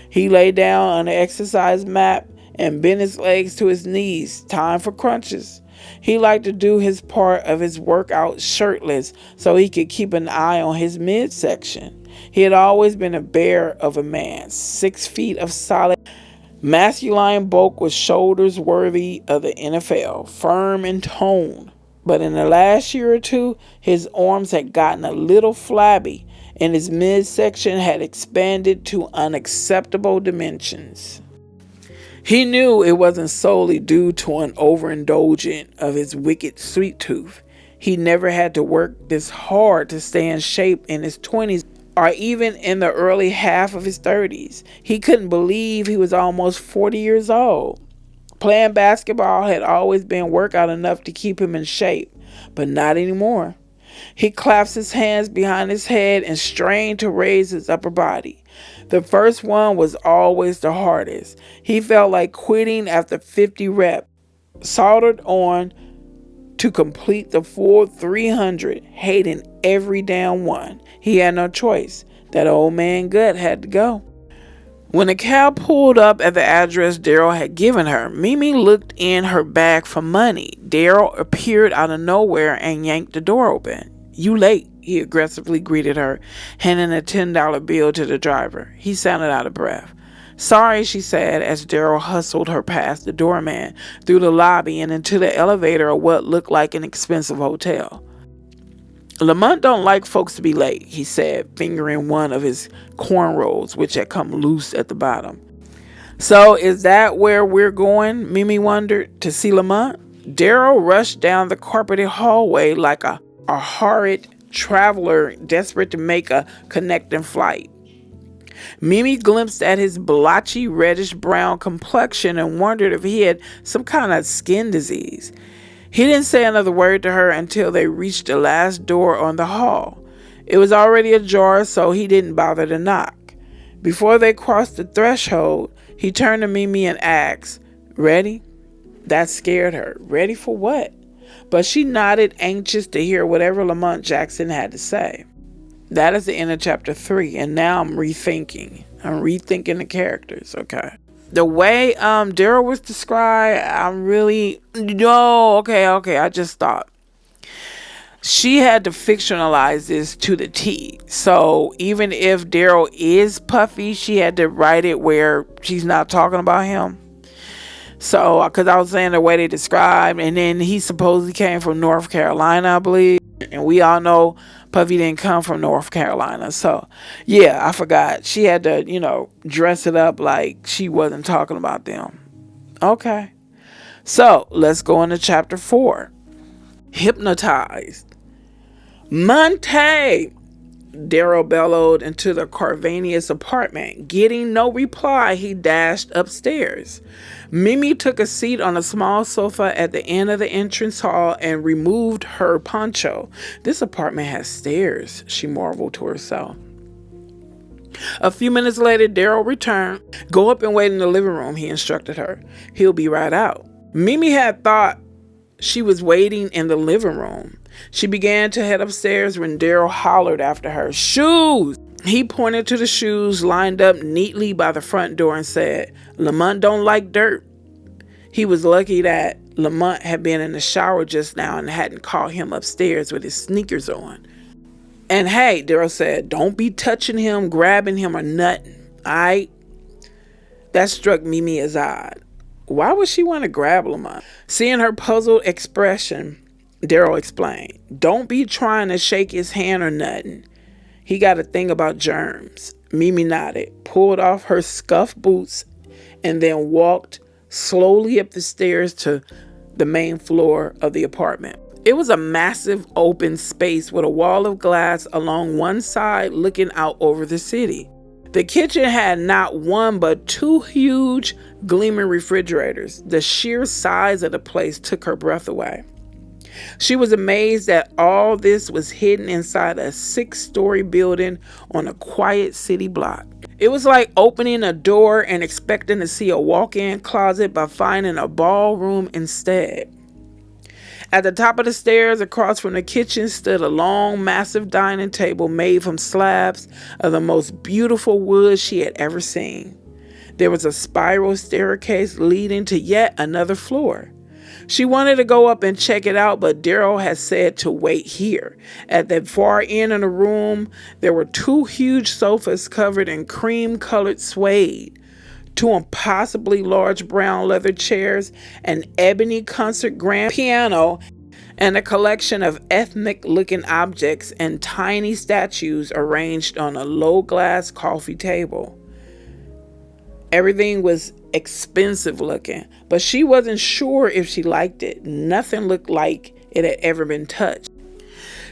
S1: He lay down on the exercise mat and bent his legs to his knees. Time for crunches. He liked to do his part of his workout shirtless so he could keep an eye on his midsection. He had always been a bear of a man, 6 feet of solid masculine bulk with shoulders worthy of the NFL, firm and toned. But in the last year or two, his arms had gotten a little flabby and his midsection had expanded to unacceptable dimensions. He knew it wasn't solely due to an overindulgence of his wicked sweet tooth. He never had to work this hard to stay in shape in his 20s or even in the early half of his 30s. He couldn't believe he was almost 40 years old. Playing basketball had always been workout enough to keep him in shape, but not anymore. He clasped his hands behind his head and strained to raise his upper body. The first one was always the hardest. He felt like quitting after 50 reps, soldered on to complete the full 300, hating every damn one. He had no choice. That old man gut had to go. When the cab pulled up at the address Daryl had given her, Mimi looked in her bag for money. Daryl appeared out of nowhere and yanked the door open. "You late," he aggressively greeted her, handing a $10 bill to the driver. He sounded out of breath. "Sorry," she said as Daryl hustled her past the doorman, through the lobby and into the elevator of what looked like an expensive hotel. "Lamont don't like folks to be late," he said, fingering one of his cornrows, which had come loose at the bottom. "So is that where we're going?" Mimi wondered. "To see Lamont?" Daryl rushed down the carpeted hallway like a horrid traveler desperate to make a connecting flight. Mimi glimpsed at his blotchy reddish-brown complexion and wondered if he had some kind of skin disease. He didn't say another word to her until they reached the last door on the hall. It was already ajar, so he didn't bother to knock. Before they crossed the threshold, he turned to Mimi and asked, "Ready?" That scared her. Ready for what? But she nodded, anxious to hear whatever Lamont Jackson had to say. That is the end of chapter 3, and now I'm rethinking the characters, okay? The way Daryl was described, I just thought. She had to fictionalize this to the T. So even if Daryl is puffy, she had to write it where she's not talking about him. So, because I was saying the way they described, and then he supposedly came from North Carolina, I believe. And we all know Puffy didn't come from North Carolina. So, yeah, I forgot. She had to, dress it up like she wasn't talking about them. Okay. So, let's go into chapter 4. Hypnotized. "Monte!" Daryl bellowed into the Carvanius apartment. Getting no reply, he dashed upstairs. Mimi took a seat on a small sofa at the end of the entrance hall and removed her poncho. This apartment has stairs, she marveled to herself. A few minutes later, Daryl returned. "Go up and wait in the living room," he instructed her. "He'll be right out." Mimi had thought she was waiting in the living room. She began to head upstairs when Daryl hollered after her, "Shoes!" He pointed to the shoes lined up neatly by the front door and said, "Lamont don't like dirt." He was lucky that Lamont had been in the shower just now and hadn't caught him upstairs with his sneakers on. "And hey," Daryl said, "don't be touching him, grabbing him, or nothing, aight?" That struck Mimi as odd. Why would she want to grab Lamont? Seeing her puzzled expression, Daryl explained, "Don't be trying to shake his hand or nothing. He got a thing about germs." Mimi nodded, pulled off her scuffed boots, and then walked slowly up the stairs to the main floor of the apartment. It was a massive open space with a wall of glass along one side looking out over the city. The kitchen had not one but 2 huge gleaming refrigerators. The sheer size of the place took her breath away. She was amazed that all this was hidden inside a 6-story building on a quiet city block. It was like opening a door and expecting to see a walk-in closet but finding a ballroom instead. At the top of the stairs, across from the kitchen, stood a long, massive dining table made from slabs of the most beautiful wood she had ever seen. There was a spiral staircase leading to yet another floor. She wanted to go up and check it out, but Daryl had said to wait here. At the far end of the room, there were two huge sofas covered in cream-colored suede, two impossibly large brown leather chairs, an ebony concert grand piano, and a collection of ethnic-looking objects and tiny statues arranged on a low-glass coffee table. Everything was expensive looking, but she wasn't sure if she liked it. Nothing looked like it had ever been touched.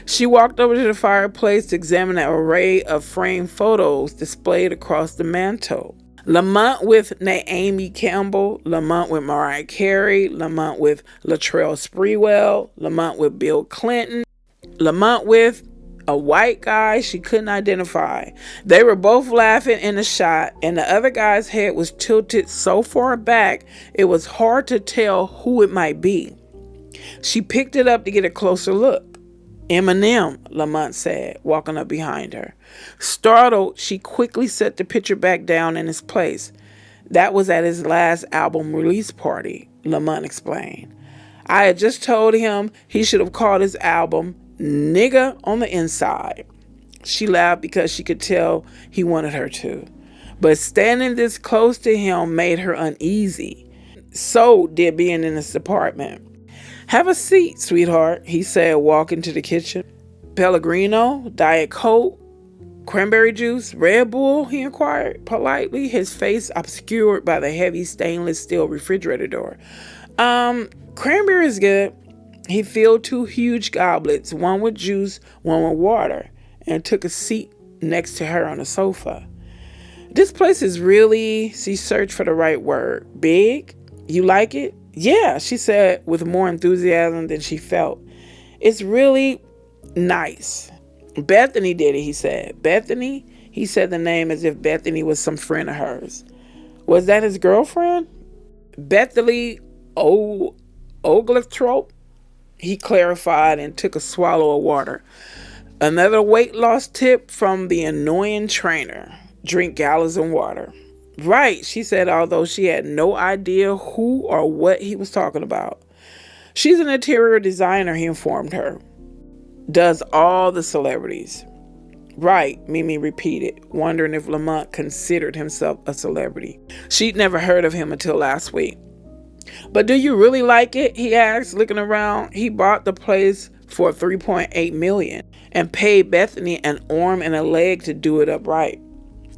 S1: She walked over to the fireplace to examine an array of framed photos displayed across the mantel. Lamont with Naomi Campbell, Lamont with Mariah Carey, Lamont with Latrell Sprewell, Lamont with Bill Clinton, Lamont with a white guy she couldn't identify. They were both laughing in the shot, and the other guy's head was tilted so far back it was hard to tell who it might be. She picked it up to get a closer look. Eminem, Lamont said, walking up behind her. Startled, she quickly set the picture back down in its place. That was at his last album release party, Lamont explained. I had just told him he should have called his album Nigga on the Inside. She laughed because she could tell he wanted her to. But standing this close to him made her uneasy. So did being in his apartment. Have a seat, sweetheart, he said, walking to the kitchen. Pellegrino, Diet Coke, cranberry juice, Red Bull, he inquired politely, his face obscured by the heavy stainless steel refrigerator door. Cranberry is good. He filled two huge goblets, one with juice, one with water, and took a seat next to her on the sofa. This place is really, she searched for the right word, big? You like it? Yeah, she said with more enthusiasm than she felt. It's really nice. Bethany did it, he said. Bethany? He said the name as if Bethany was some friend of hers. Was that his girlfriend? Bethany Oglethorpe? He clarified and took a swallow of water. Another weight loss tip from the annoying trainer. Drink gallons of water. Right, she said, although she had no idea who or what he was talking about. She's an interior designer, he informed her. Does all the celebrities. Right, Mimi repeated, wondering if Lamont considered himself a celebrity. She'd never heard of him until last week. But do you really like it? He asked, looking around. He bought the place for $3.8 million and paid Bethany an arm and a leg to do it upright.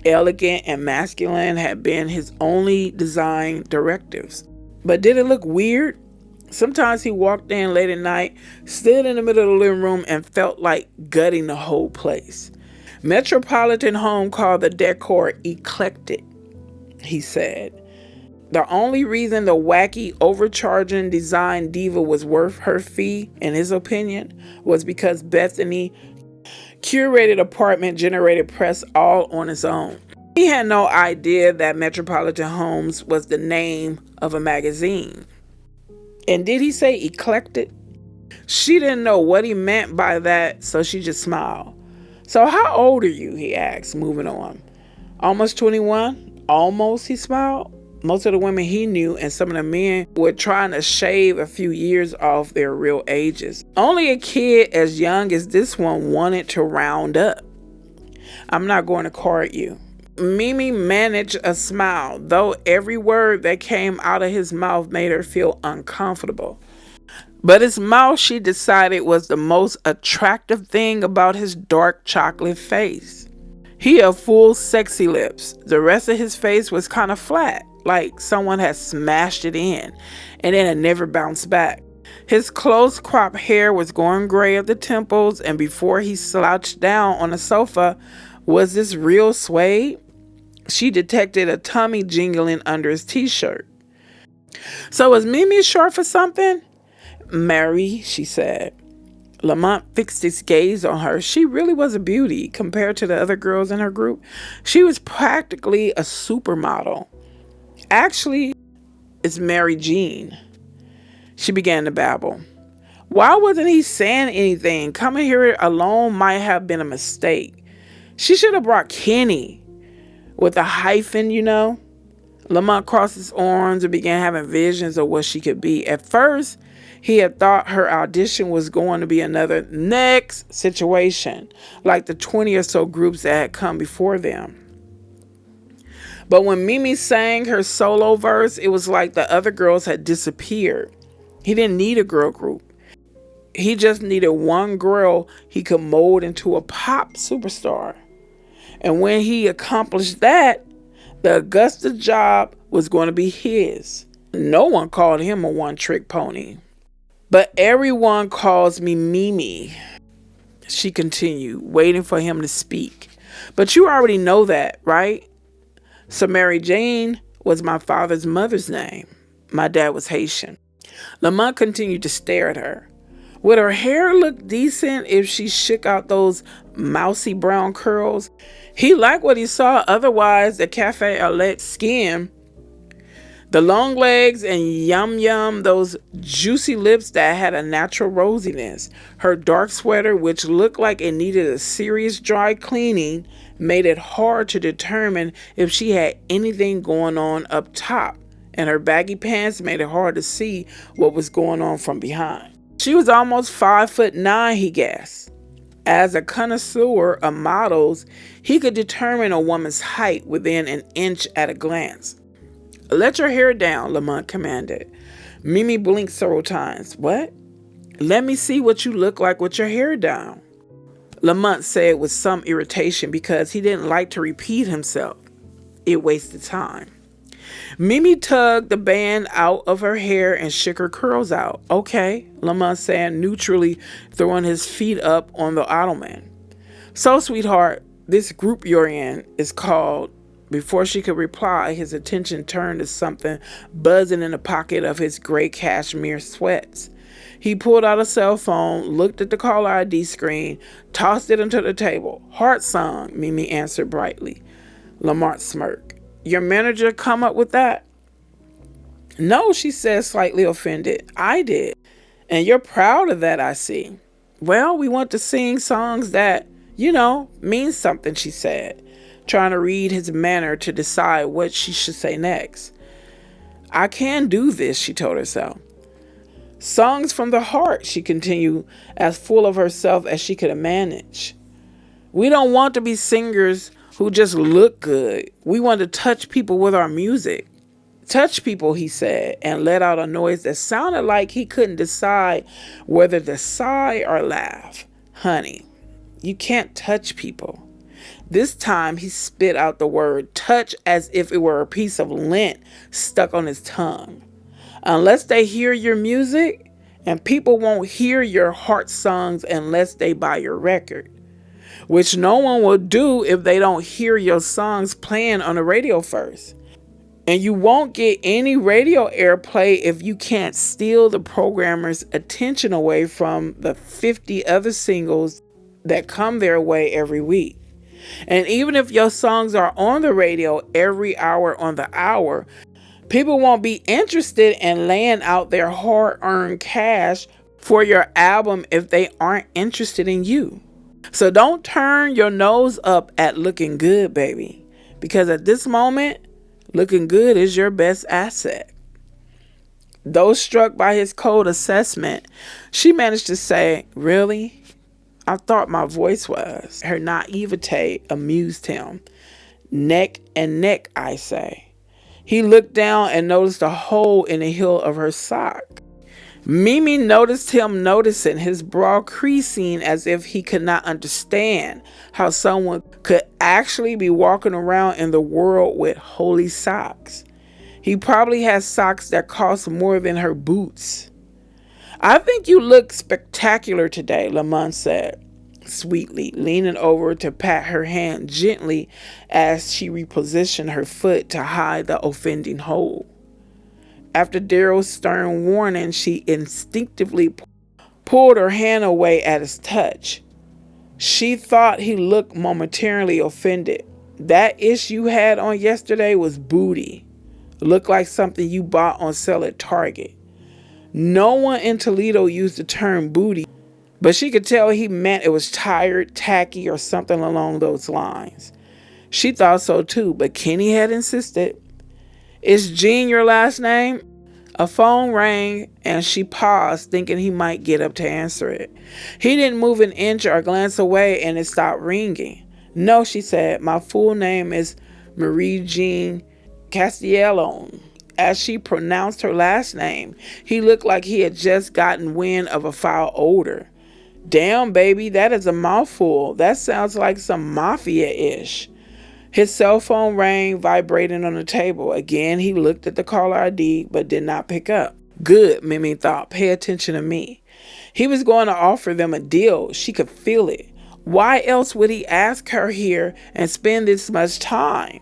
S1: Elegant and masculine had been his only design directives. But did it look weird? Sometimes he walked in late at night, stood in the middle of the living room, and felt like gutting the whole place. Metropolitan Home called the decor eclectic, he said. The only reason the wacky, overcharging design diva was worth her fee, in his opinion, was because Bethany curated apartment generated press all on its own. He had no idea that Metropolitan Homes was the name of a magazine. And did he say eclectic? She didn't know what he meant by that, so she just smiled. So how old are you? He asked, moving on. Almost 21? Almost, he smiled. Most of the women he knew and some of the men were trying to shave a few years off their real ages. Only a kid as young as this one wanted to round up. I'm not going to card you. Mimi managed a smile, though every word that came out of his mouth made her feel uncomfortable. But his mouth, she decided, was the most attractive thing about his dark chocolate face. He had full sexy lips. The rest of his face was kind of flat, like someone had smashed it in, and then it never bounced back. His close cropped hair was going gray at the temples, and before he slouched down on the sofa, was this real suede? She detected a tummy jingling under his t-shirt. So is Mimi short for something? Mary, she said. Lamont fixed his gaze on her. She really was a beauty compared to the other girls in her group. She was practically a supermodel. Actually, it's Mary Jean. She began to babble. Why wasn't he saying anything? Coming here alone might have been a mistake. She should have brought Kenny with a hyphen, you know. Lamont crossed his arms and began having visions of what she could be. At first, he had thought her audition was going to be another next situation, like the 20 or so groups that had come before them. But when Mimi sang her solo verse, it was like the other girls had disappeared. He didn't need a girl group. He just needed one girl he could mold into a pop superstar. And when he accomplished that, the Augusta job was going to be his. No one called him a one-trick pony. But everyone calls me Mimi, she continued, waiting for him to speak. But you already know that, right? So Mary Jane was my father's mother's name. My dad was Haitian. Lamont continued to stare at her. Would her hair look decent if she shook out those mousy brown curls? He liked what he saw, otherwise the cafe au lait skin, the long legs and yum, those juicy lips that had a natural rosiness. Her dark sweater, which looked like it needed a serious dry cleaning, made it hard to determine if she had anything going on up top, and her baggy pants made it hard to see what was going on from behind. She was almost 5'9", he guessed. As a connoisseur of models, he could determine a woman's height within an inch at a glance. Let your hair down, Lamont commanded. Mimi blinked several times. What? Let me see what you look like with your hair down, Lamont said with some irritation because he didn't like to repeat himself. It wasted time. Mimi tugged the band out of her hair and shook her curls out. Okay, Lamont said, neutrally throwing his feet up on the ottoman. So, sweetheart, this group you're in is called... Before she could reply, his attention turned to something buzzing in the pocket of his gray cashmere sweats. He pulled out a cell phone, looked at the caller ID screen, tossed it onto the table. Heart song, Mimi answered brightly. Lamont smirked. Your manager come up with that? No, she said, slightly offended. I did. And you're proud of that, I see. Well, we want to sing songs that, mean something, she said, trying to read his manner to decide what she should say next. I can do this, she told herself. Songs from the heart, she continued, as full of herself as she could manage. We don't want to be singers who just look good. We want to touch people with our music. Touch people, he said, and let out a noise that sounded like he couldn't decide whether to sigh or laugh. Honey, you can't touch people. This time he spit out the word touch as if it were a piece of lint stuck on his tongue. Unless they hear your music, and people won't hear your heart songs unless they buy your record, which no one will do if they don't hear your songs playing on the radio first. And you won't get any radio airplay if you can't steal the programmer's attention away from the 50 other singles that come their way every week. And even if your songs are on the radio every hour on the hour, people won't be interested in laying out their hard-earned cash for your album if they aren't interested in you. So don't turn your nose up at looking good, baby, because at this moment, looking good is your best asset. Though struck by his cold assessment, she managed to say, really? I thought my voice was. Her naivete amused him. Neck and neck, I say. He looked down and noticed a hole in the heel of her sock. Mimi noticed him noticing, his brow creasing as if he could not understand how someone could actually be walking around in the world with holy socks. He probably has socks that cost more than her boots. I think you look spectacular today, Lamont said, sweetly, leaning over to pat her hand gently as she repositioned her foot to hide the offending hole. After Daryl's stern warning, she instinctively pulled her hand away at his touch. She thought he looked momentarily offended. That ish you had on yesterday was booty. Looked like something you bought on sale at Target. No one in Toledo used the term booty, but she could tell he meant it was tired, tacky, or something along those lines. She thought so too, but Kenny had insisted. Is Jean your last name? A phone rang and she paused, thinking he might get up to answer it. He didn't move an inch or glance away and it stopped ringing. No, she said, my full name is Marie Jean Castiglione. As she pronounced her last name, he looked like he had just gotten wind of a foul odor. Damn, baby, that is a mouthful. That sounds like some mafia-ish. His cell phone rang, vibrating on the table. Again, he looked at the caller ID, but did not pick up. Good, Mimi thought. Pay attention to me. He was going to offer them a deal. She could feel it. Why else would he ask her here and spend this much time?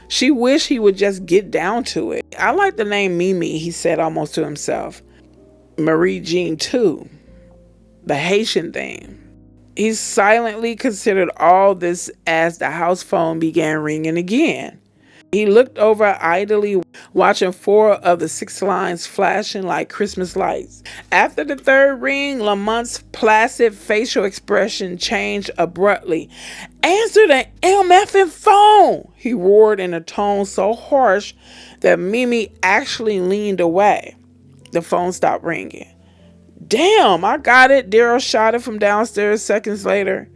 S1: She wished he would just get down to it. I like the name Mimi, he said almost to himself. Marie Jean, too. The Haitian thing. He silently considered all this as the house phone began ringing again. He looked over idly, watching 4 of the 6 lines flashing like Christmas lights. After the 3rd ring, Lamont's placid facial expression changed abruptly. Answer the MFing phone, he roared in a tone so harsh that Mimi actually leaned away. The phone stopped ringing. Damn, I got it, Daryl shouted from downstairs seconds later.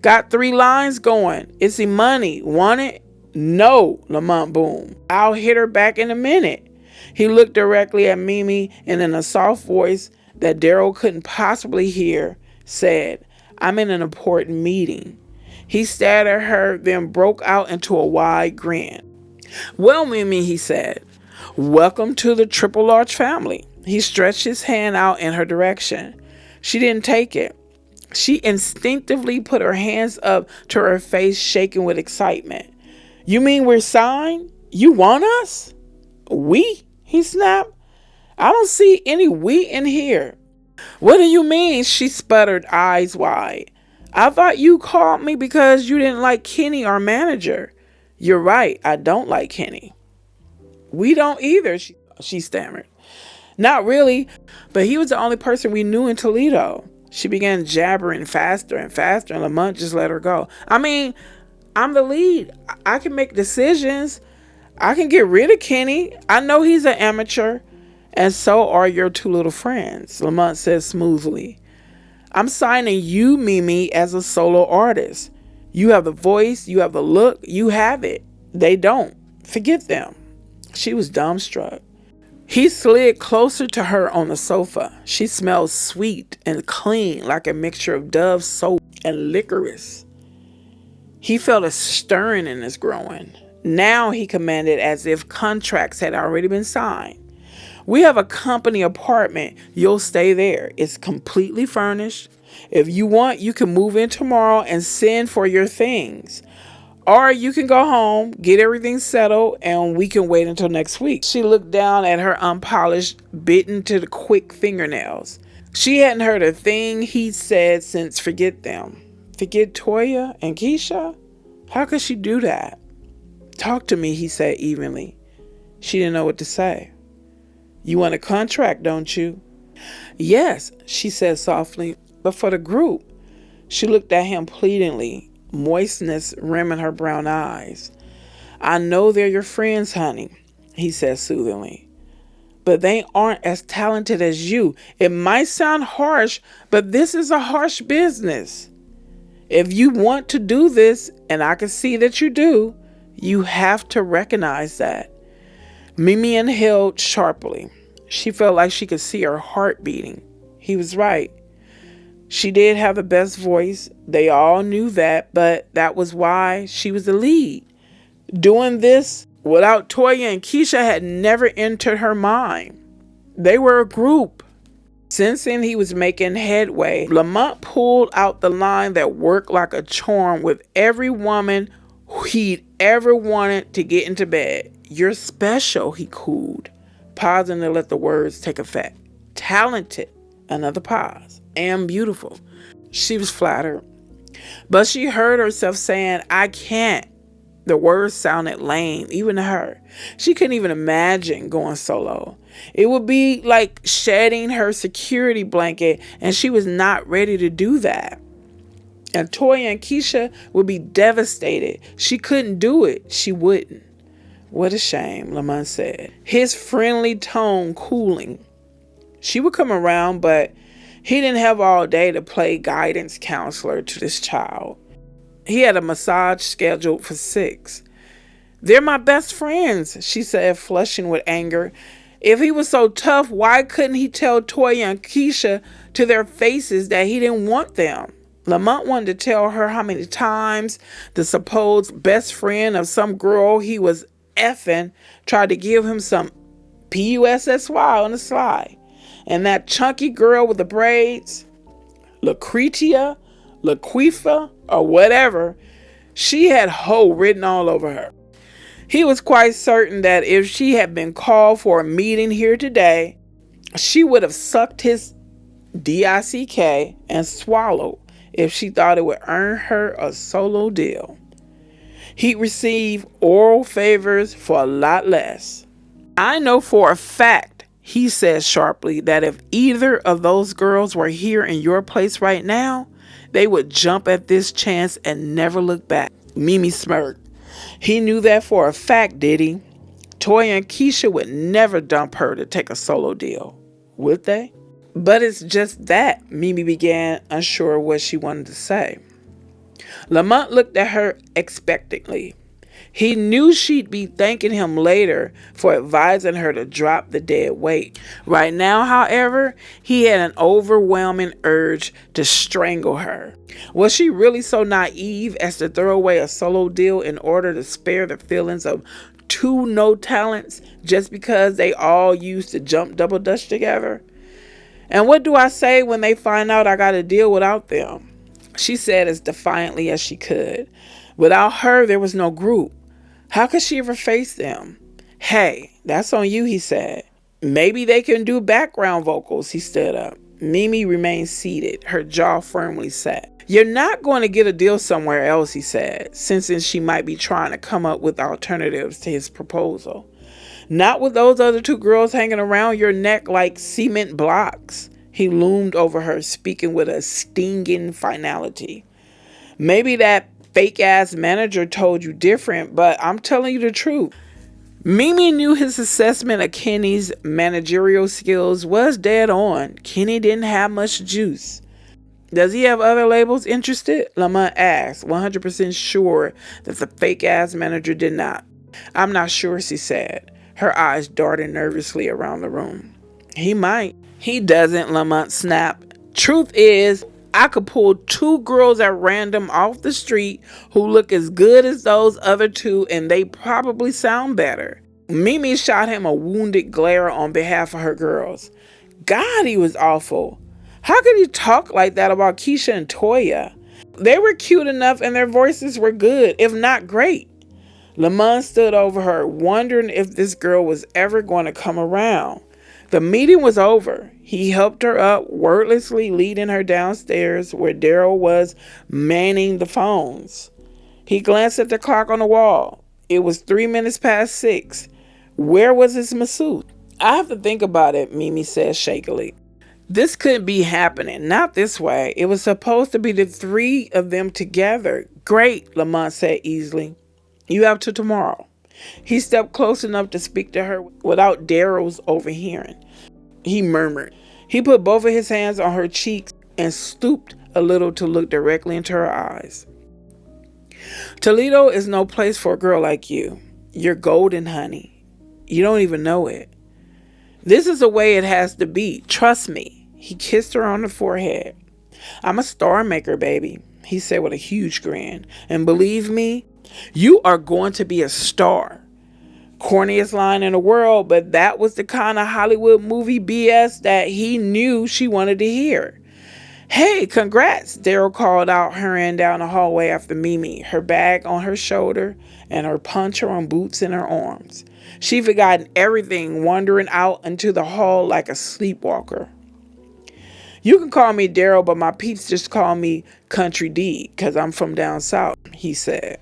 S1: Got 3 lines going. It's the money. Want it? No, Lamont boomed. I'll hit her back in a minute. He looked directly at Mimi and in a soft voice that Daryl couldn't possibly hear, said, I'm in an important meeting. He stared at her, then broke out into a wide grin. Well, Mimi, he said, welcome to the Triple Large family. He stretched his hand out in her direction. She didn't take it. She instinctively put her hands up to her face, shaking with excitement. You mean we're signed? You want us? We? He snapped. I don't see any we in here. What do you mean? She sputtered, eyes wide. I thought you called me because you didn't like Kenny, our manager. You're right. I don't like Kenny. We don't either, she stammered. Not really, but he was the only person we knew in Toledo. She began jabbering faster and faster, and Lamont just let her go. I mean, I'm the lead. I can make decisions. I can get rid of Kenny. I know he's an amateur, and so are your 2 little friends, Lamont said smoothly. I'm signing you, Mimi, as a solo artist. You have the voice, you have the look, you have it. They don't. Forget them. She was dumbstruck. He slid closer to her on the sofa. She smelled sweet and clean, like a mixture of Dove soap and licorice. He felt a stirring in his groin. Now he commanded as if contracts had already been signed. We have a company apartment. You'll stay there. It's completely furnished. If you want, you can move in tomorrow and send for your things. Or you can go home, get everything settled, and we can wait until next week. She looked down at her unpolished, bitten to the quick fingernails. She hadn't heard a thing he said since Forget Them. Forget Toya and Keisha? How could she do that? Talk to me, he said evenly. She didn't know what to say. You want a contract, don't you? Yes, she said softly, but for the group. She looked at him pleadingly, moistness rimming her brown eyes. I know they're your friends, honey, he said soothingly. But they aren't as talented as you. It might sound harsh, but this is a harsh business. If you want to do this, and I can see that you do, you have to recognize that. Mimi inhaled sharply. She felt like she could see her heart beating. He was right. She did have the best voice. They all knew that, but that was why she was the lead. Doing this without Toya and Keisha had never entered her mind. They were a group. Sensing he was making headway, Lamont pulled out the line that worked like a charm with every woman he'd ever wanted to get into bed. You're special, he cooed, pausing to let the words take effect. Talented, another pause, and beautiful. She was flattered, but she heard herself saying, I can't. The words sounded lame, even to her. She couldn't even imagine going solo. It would be like shedding her security blanket, and she was not ready to do that. And Toya and Keisha would be devastated. She couldn't do it. She wouldn't. What a shame, Lamont said, his friendly tone cooling. She would come around, but he didn't have all day to play guidance counselor to this child. He had a massage scheduled for 6. They're my best friends, she said, flushing with anger. If he was so tough, why couldn't he tell Toya and Keisha to their faces that he didn't want them? Lamont wanted to tell her how many times the supposed best friend of some girl he was effing tried to give him some Pussy on the sly. And that chunky girl with the braids, Laquifa, or whatever, she had hoe written all over her. He was quite certain that if she had been called for a meeting here today, she would have sucked his dick and swallowed if she thought it would earn her a solo deal. He'd receive oral favors for a lot less. I know for a fact, he said sharply, that if either of those girls were here in your place right now, they would jump at this chance and never look back. Mimi smirked. He knew that for a fact, did he? Toya and Keisha would never dump her to take a solo deal, would they? But it's just that, Mimi began, unsure what she wanted to say. Lamont looked at her expectantly. He knew she'd be thanking him later for advising her to drop the dead weight. Right now, however, he had an overwhelming urge to strangle her. Was she really so naive as to throw away a solo deal in order to spare the feelings of 2 no talents just because they all used to jump double dutch together? And what do I say when they find out I got a deal without them? She said as defiantly as she could. Without her, there was no group. How could she ever face them? Hey, that's on you, he said. Maybe they can do background vocals, he stood up. Mimi remained seated, her jaw firmly set. You're not going to get a deal somewhere else, he said, sensing she might be trying to come up with alternatives to his proposal. Not with those other 2 girls hanging around your neck like cement blocks. He loomed over her, speaking with a stinging finality. Maybe that fake-ass manager told you different, but I'm telling you the truth. Mimi knew his assessment of Kenny's managerial skills was dead on. Kenny didn't have much juice. Does he have other labels interested? Lamont asked, 100% sure that the fake-ass manager did not. I'm not sure, she said, her eyes darting nervously around the room. He might. He doesn't, Lamont snapped. Truth is, I could pull 2 girls at random off the street who look as good as those other 2, and they probably sound better. Mimi shot him a wounded glare on behalf of her girls. God, he was awful. How could he talk like that about Keisha and Toya? They were cute enough and their voices were good, if not great. Lamont stood over her, wondering if this girl was ever going to come around. The meeting was over. He helped her up, wordlessly leading her downstairs where Daryl was manning the phones. He glanced at the clock on the wall. It was 3 minutes past 6. Where was his masseuse? I have to think about it, Mimi said shakily. This couldn't be happening. Not this way. It was supposed to be the 3 of them together. Great, Lamont said easily. You have till tomorrow. He stepped close enough to speak to her without Daryl's overhearing. He murmured. He put both of his hands on her cheeks and stooped a little to look directly into her eyes. Toledo is no place for a girl like you. You're golden, honey. You don't even know it. This is the way it has to be. Trust me. He kissed her on the forehead. I'm a star maker, baby, he said with a huge grin. And believe me, you are going to be a star. Corniest line in the world, but that was the kind of Hollywood movie BS that he knew she wanted to hear. Hey, congrats, Daryl called out, hurrying down the hallway after Mimi, her bag on her shoulder and her puncher-on boots in her arms. She'd forgotten everything, wandering out into the hall like a sleepwalker. You can call me Daryl, but my peeps just call me Country D, because I'm from down south, he said.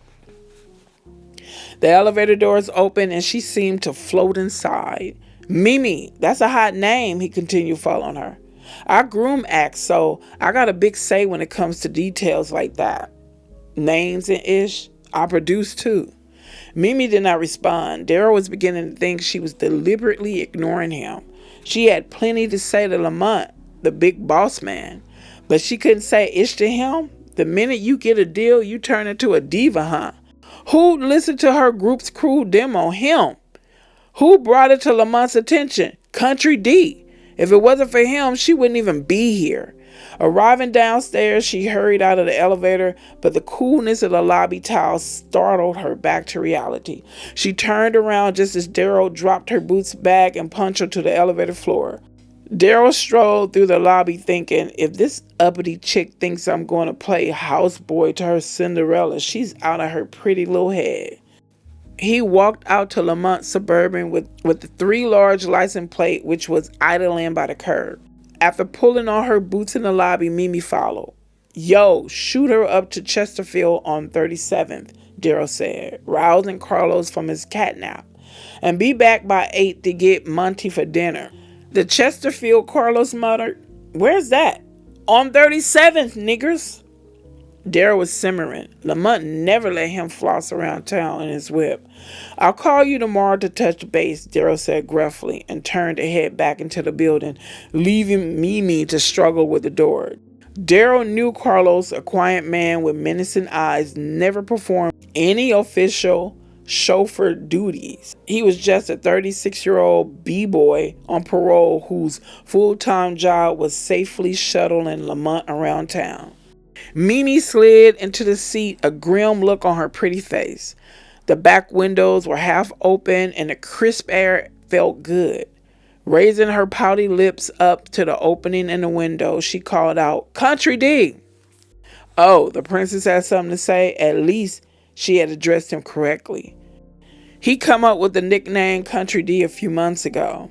S1: The elevator doors opened and she seemed to float inside. Mimi, that's a hot name, he continued following her. I groom acts, so I got a big say when it comes to details like that. Names and ish, I produce too. Mimi did not respond. Daryl was beginning to think she was deliberately ignoring him. She had plenty to say to Lamont, the big boss man, but she couldn't say ish to him. The minute you get a deal, you turn into a diva, huh? Who listened to her group's crude demo? Him. Who brought it to Lamont's attention? Country D. If it wasn't for him, she wouldn't even be here. Arriving downstairs, she hurried out of the elevator, but the coolness of the lobby tiles startled her back to reality. She turned around just as Daryl dropped her boots bag and poncho to the elevator floor. Daryl strolled through the lobby thinking, if this uppity chick thinks I'm going to play houseboy to her Cinderella, she's out of her pretty little head. He walked out to Lamont's Suburban with the 3 large license plate, which was idling by the curb. After pulling on her boots in the lobby, Mimi followed. Yo, shoot her up to Chesterfield on 37th, Daryl said, rousing Carlos from his catnap. And be back by 8 to get Monty for dinner. The Chesterfield, Carlos muttered. Where's that? On 37th, niggers. Daryl was simmering. Lamont never let him floss around town in his whip. I'll call you tomorrow to touch base, Daryl said gruffly, and turned to head back into the building, leaving Mimi to struggle with the door. Daryl knew Carlos, a quiet man with menacing eyes, never performed any official chauffeur duties. He was just a 36-year-old b-boy on parole whose full-time job was safely shuttling Lamont around town. Mimi slid into the seat, a grim look on her pretty face. The back windows were half open and the crisp air felt good. Raising her pouty lips up to the opening in the window, she called out, Country D! Oh, the princess had something to say. At least she had addressed him correctly. He come up with the nickname Country D a few months ago,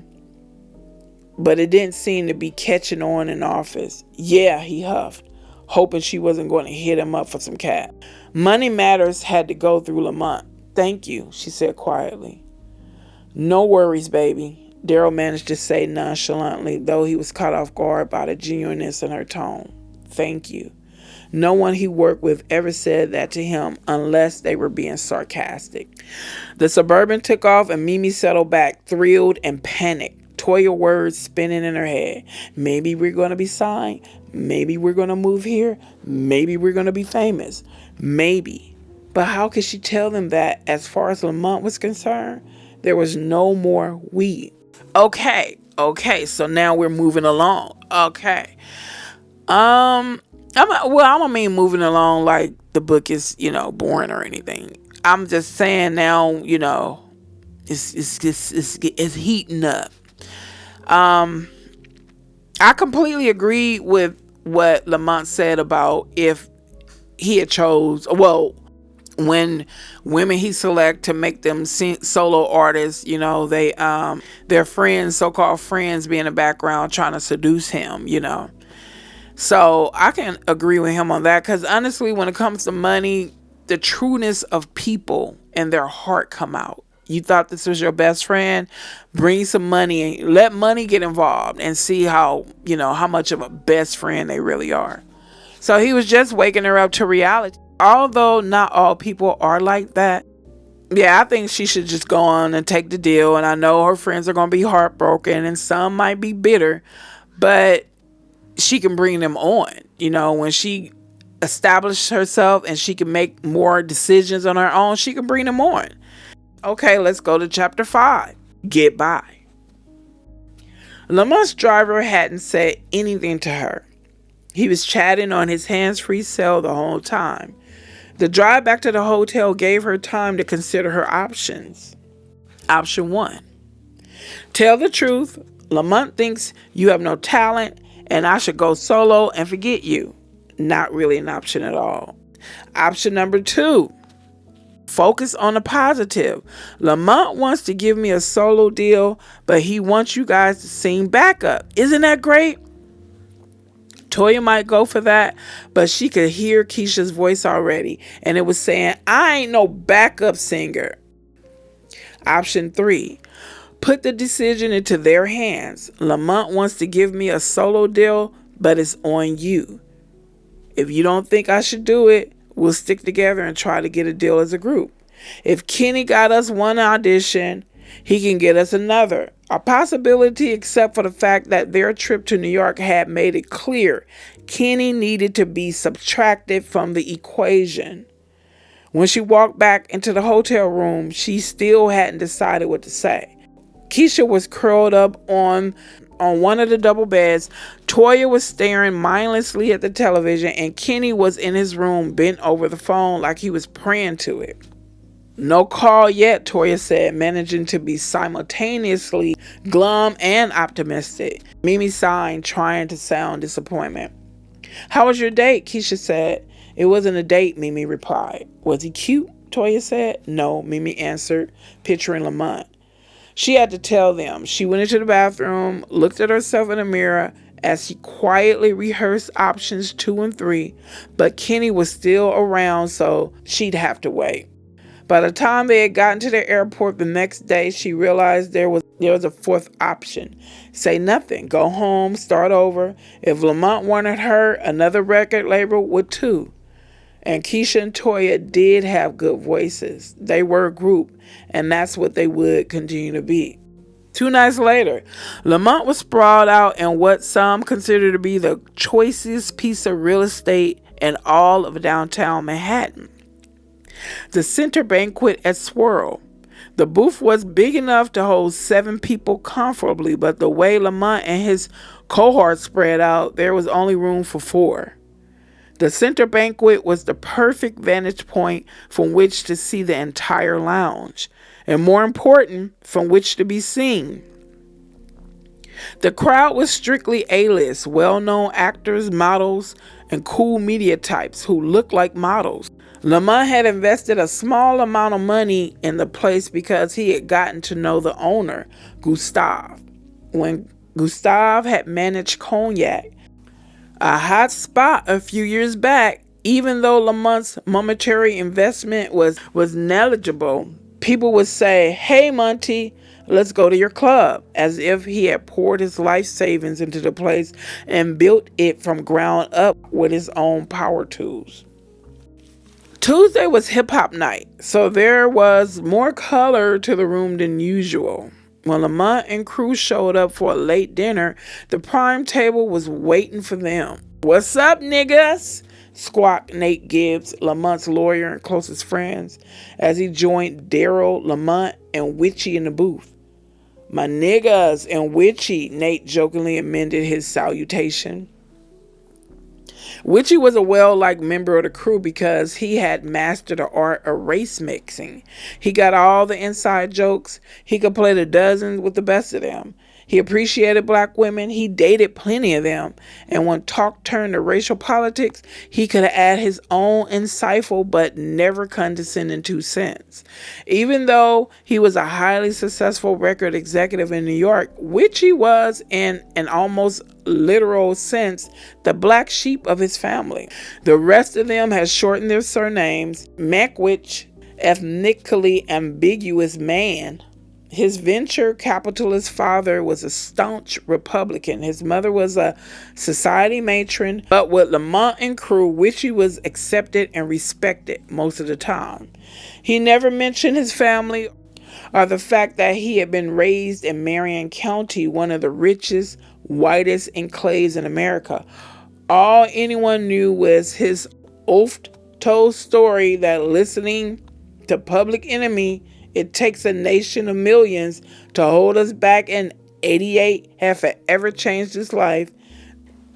S1: but it didn't seem to be catching on in office. Yeah, he huffed, hoping she wasn't going to hit him up for some cash. Money matters had to go through Lamont. Thank you, she said quietly. No worries, baby, Daryl managed to say nonchalantly, though he was caught off guard by the genuineness in her tone. Thank you. No one he worked with ever said that to him unless they were being sarcastic. The Suburban took off and Mimi settled back, thrilled and panicked. Toya words spinning in her head. Maybe we're going to be signed. Maybe we're going to move here. Maybe we're going to be famous. Maybe. But how could she tell them that as far as Lamont was concerned, there was no more weed? Okay, so now we're moving along. Okay. I don't mean moving along like the book is, boring or anything. I'm just saying now, it's heating up. I completely agree with what Lamont said about if he had when women he select to make them solo artists, they their friends, so-called friends, be in the background trying to seduce him, So I can agree with him on that, because honestly, when it comes to money, the trueness of people and their heart come out. You thought this was your best friend? Bring some money and let money get involved and see how much of a best friend they really are. So he was just waking her up to reality. Although not all people are like that. Yeah, I think she should just go on and take the deal. And I know her friends are going to be heartbroken and some might be bitter, but she can bring them on. When she established herself and she can make more decisions on her own, she can bring them on. Okay, let's go to chapter 5. Get by. Lamont's driver hadn't said anything to her. He was chatting on his hands-free cell the whole time. The drive back to the hotel gave her time to consider her options. Option 1. Tell the truth. Lamont thinks you have no talent and I should go solo and forget you. Not really an option at all. Option number 2. Focus on the positive. Lamont wants to give me a solo deal, but he wants you guys to sing backup. Isn't that great? Toya might go for that, but she could hear Keisha's voice already, and it was saying, I ain't no backup singer. Option 3. Put the decision into their hands. Lamont wants to give me a solo deal, but it's on you. If you don't think I should do it, we'll stick together and try to get a deal as a group. If Kenny got us one audition, he can get us another. A possibility, except for the fact that their trip to New York had made it clear Kenny needed to be subtracted from the equation. When she walked back into the hotel room, she still hadn't decided what to say. Keisha was curled up on one of the double beds. Toya was staring mindlessly at the television, and Kenny was in his room bent over the phone like he was praying to it. No call yet, Toya said, managing to be simultaneously glum and optimistic. Mimi signed, trying to sound disappointment. How was your date? Keisha said. It wasn't a date, Mimi replied. Was he cute? Toya said. No, Mimi answered, picturing Lamont. She had to tell them. She went into the bathroom, looked at herself in the mirror as she quietly rehearsed options 2 and 3, but Kenny was still around, so she'd have to wait. By the time they had gotten to the airport the next day, she realized there was a fourth option. Say nothing, go home, start over. If Lamont wanted her, another record label would too. And Keisha and Toya did have good voices. They were a group, and that's what they would continue to be. 2 nights later, Lamont was sprawled out in what some consider to be the choicest piece of real estate in all of downtown Manhattan. The Center Banquet at Swirl. The booth was big enough to hold 7 people comfortably, but the way Lamont and his cohort spread out, there was only room for 4. The Center Banquet was the perfect vantage point from which to see the entire lounge, and more important, from which to be seen. The crowd was strictly A-list, well-known actors, models, and cool media types who looked like models. Lamont had invested a small amount of money in the place because he had gotten to know the owner, Gustave. When Gustave had managed Cognac, a hot spot a few years back, even though Lamont's momentary investment was negligible, people would say, "Hey, Monty, let's go to your club," as if he had poured his life savings into the place and built it from ground up with his own power tools. Tuesday was hip-hop night, so there was more color to the room than usual. When Lamont and crew showed up for a late dinner, the prime table was waiting for them. "What's up, niggas?" squawked Nate Gibbs, Lamont's lawyer and closest friends, as he joined Daryl, Lamont, and Witchy in the booth. "My niggas and Witchy," Nate jokingly amended his salutation. Witchy was a well-liked member of the crew because he had mastered the art of race mixing. He got all the inside jokes. He could play the dozens with the best of them. He appreciated black women. He dated plenty of them. And when talk turned to racial politics, he could add his own insightful but never condescending 2 cents. Even though he was a highly successful record executive in New York, which he was in an almost literal sense, the black sheep of his family. The rest of them had shortened their surnames. Mackwich, ethnically ambiguous man. His venture capitalist father was a staunch Republican. His mother was a society matron, but with Lamont and crew, Witchy was accepted and respected most of the time. He never mentioned his family or the fact that he had been raised in Marion County, one of the richest, whitest enclaves in America. All anyone knew was his oft-told story that listening to Public Enemy, "It takes a nation of millions to hold us back in 88 had forever changed his life,"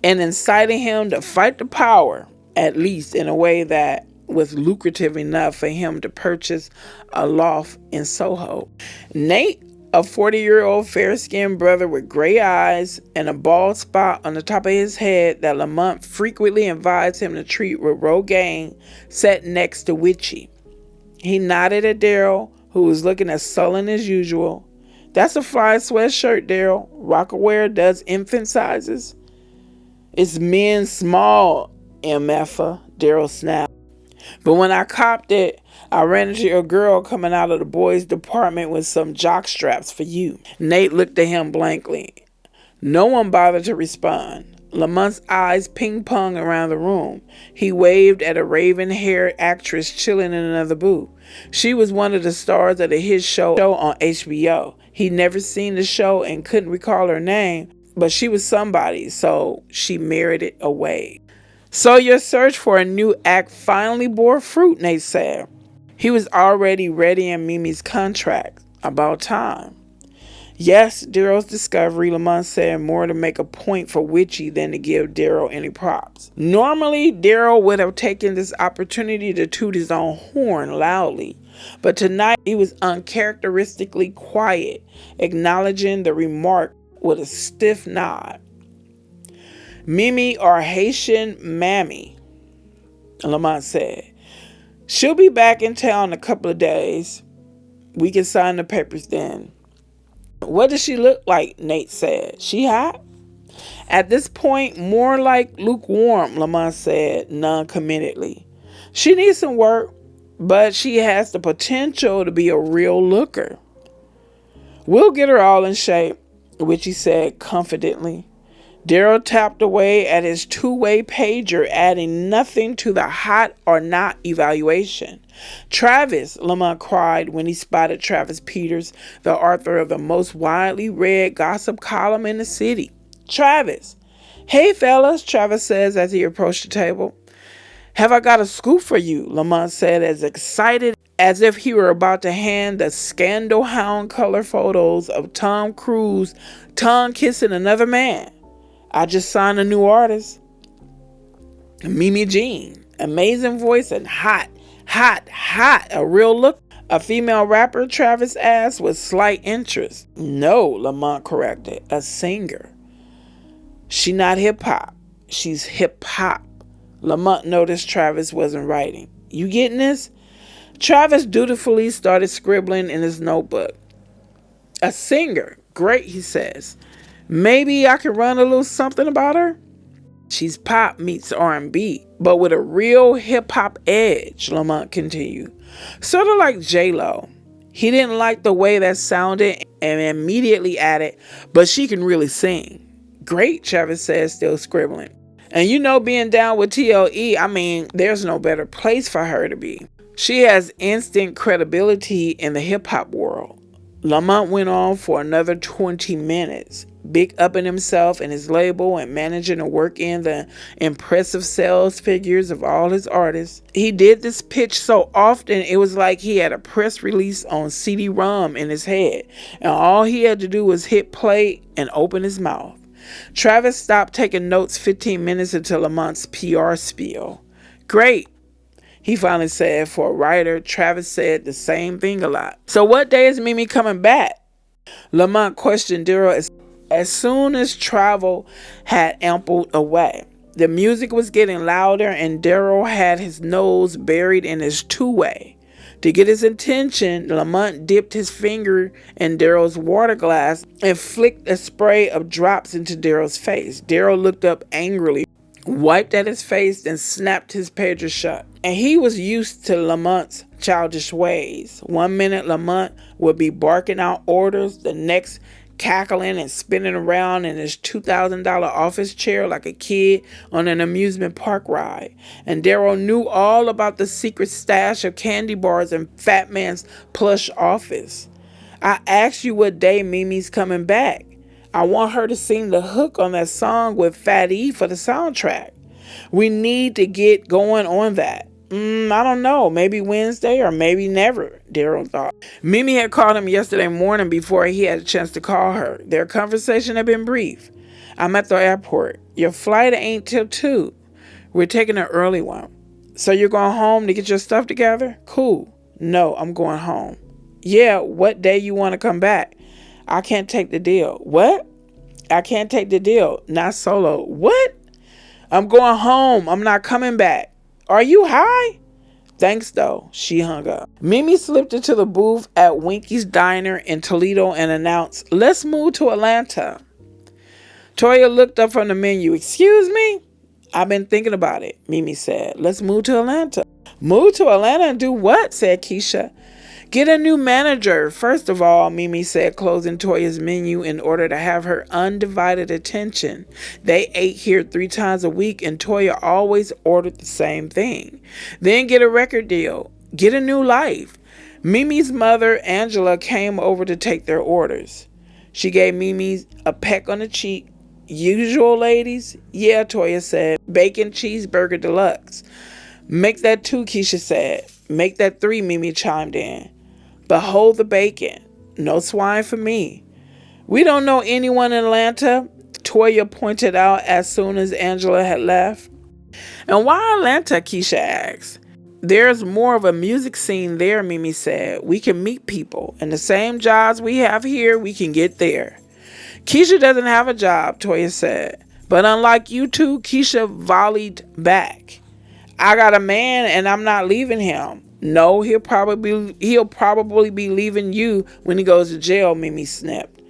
S1: and inciting him to fight the power, at least in a way that was lucrative enough for him to purchase a loft in Soho. Nate, a 40-year-old fair-skinned brother with gray eyes and a bald spot on the top of his head that Lamont frequently invites him to treat with Rogaine, sat next to Witchy. He nodded at Daryl, who was looking as sullen as usual. "That's a fly sweatshirt, Daryl. Rockaware does infant sizes." "It's men's small, MFA," Daryl snapped. "But when I copped it, I ran into a girl coming out of the boys' department with some jock straps for you. Nate looked at him blankly. No one bothered to respond. Lamont's eyes ping-ponged around the room. He waved at a raven-haired actress chilling in another booth. She was one of the stars of the hit show on HBO. He'd never seen the show and couldn't recall her name, but she was somebody, so she merited a wave. So your search for a new act finally bore fruit, Nate said. He was already readying Mimi's contract. About time. Yes, Daryl's discovery, Lamont said, more to make a point for Witchy than to give Daryl any props. Normally, Daryl would have taken this opportunity to toot his own horn loudly, but tonight he was uncharacteristically quiet, acknowledging the remark with a stiff nod. Mimi or Haitian Mammy, Lamont said. She'll be back in town in a couple of days. We can sign the papers then. What does she look like? Nate said. She hot? At this point, more like lukewarm, Lamont said non-committedly. She needs some work, but she has the potential to be a real looker. We'll get her all in shape, Witchy said confidently. Daryl tapped away at his two-way pager, adding nothing to the hot or not evaluation. Travis, Lamont cried when he spotted Travis Peters, the author of the most widely read gossip column in the city. Travis. Hey, fellas, Travis says as he approached the table. Have I got a scoop for you, Lamont said, as excited as if he were about to hand the scandal hound color photos of Tom Cruise tongue kissing another man. I just signed a new artist. Mimi Jean. Amazing voice and hot. A real look. A female rapper, Travis asked with slight interest. No, Lamont corrected. A singer. She not hip-hop. She's hip-hop. Lamont noticed Travis wasn't writing. You getting this? Travis dutifully started scribbling in his notebook. A singer. Great, he says. Maybe I could run a little something about her? She's pop meets R&B, but with a real hip-hop edge, Lamont continued. Sort of like J-Lo. He didn't like the way that sounded and immediately added, but she can really sing. Great, Travis said, still scribbling. And you know, being down with TLE, there's no better place for her to be. She has instant credibility in the hip-hop world. Lamont went on for another 20 minutes, big upping himself and his label and managing to work in the impressive sales figures of all his artists. He did this pitch so often it was like he had a press release on CD-ROM in his head, and all he had to do was hit play and open his mouth. Travis stopped taking notes 15 minutes into Lamont's PR spiel. Great, he finally said. For a writer, Travis said the same thing a lot. So what day is Mimi coming back? Lamont questioned Daryl as soon as travel had ampled away. The music was getting louder and Daryl had his nose buried in his two-way. To get his attention, Lamont dipped his finger in Daryl's water glass and flicked a spray of drops into Daryl's face. Daryl looked up angrily, wiped at his face, and snapped his pager shut. And he was used to Lamont's childish ways. 1 minute Lamont would be barking out orders, the next cackling and spinning around in his $2,000 office chair like a kid on an amusement park ride. And Daryl knew all about the secret stash of candy bars in Fat Man's plush office. I asked you what day Mimi's coming back. I want her to sing the hook on that song with Fat E for the soundtrack. We need to get going on that. I don't know, maybe Wednesday or maybe never, Daryl thought. Mimi had called him yesterday morning before he had a chance to call her. Their conversation had been brief. I'm at the airport. Your flight ain't till 2. We're taking an early one. So you're going home to get your stuff together? Cool. No, I'm going home. Yeah, what day you want to come back? I can't take the deal. What? I can't take the deal. Not solo. What? I'm going home. I'm not coming back. Are you high? Thanks, though. She hung up. Mimi slipped into the booth at Winky's Diner in Toledo and announced, let's move to Atlanta. Toya looked up from the menu. Excuse me? I've been thinking about it, Mimi said. Let's move to Atlanta. Move to Atlanta and do what? Said Keisha. Get a new manager. First of all, Mimi said, closing Toya's menu in order to have her undivided attention. They ate here 3 times a week and Toya always ordered the same thing. Then get a record deal. Get a new life. Mimi's mother, Angela, came over to take their orders. She gave Mimi a peck on the cheek. Usual, ladies? Yeah, Toya said. Bacon cheeseburger deluxe. Make that 2, Keisha said. Make that 3, Mimi chimed in. But hold the bacon. No swine for me. We don't know anyone in Atlanta, Toya pointed out as soon as Angela had left. And why Atlanta? Keisha asked. There's more of a music scene there, Mimi said. We can meet people. And the same jobs we have here, we can get there. Keisha doesn't have a job, Toya said. But unlike you two, Keisha volleyed back. I got a man and I'm not leaving him. No, he'll probably be leaving you when he goes to jail, Mimi snipped.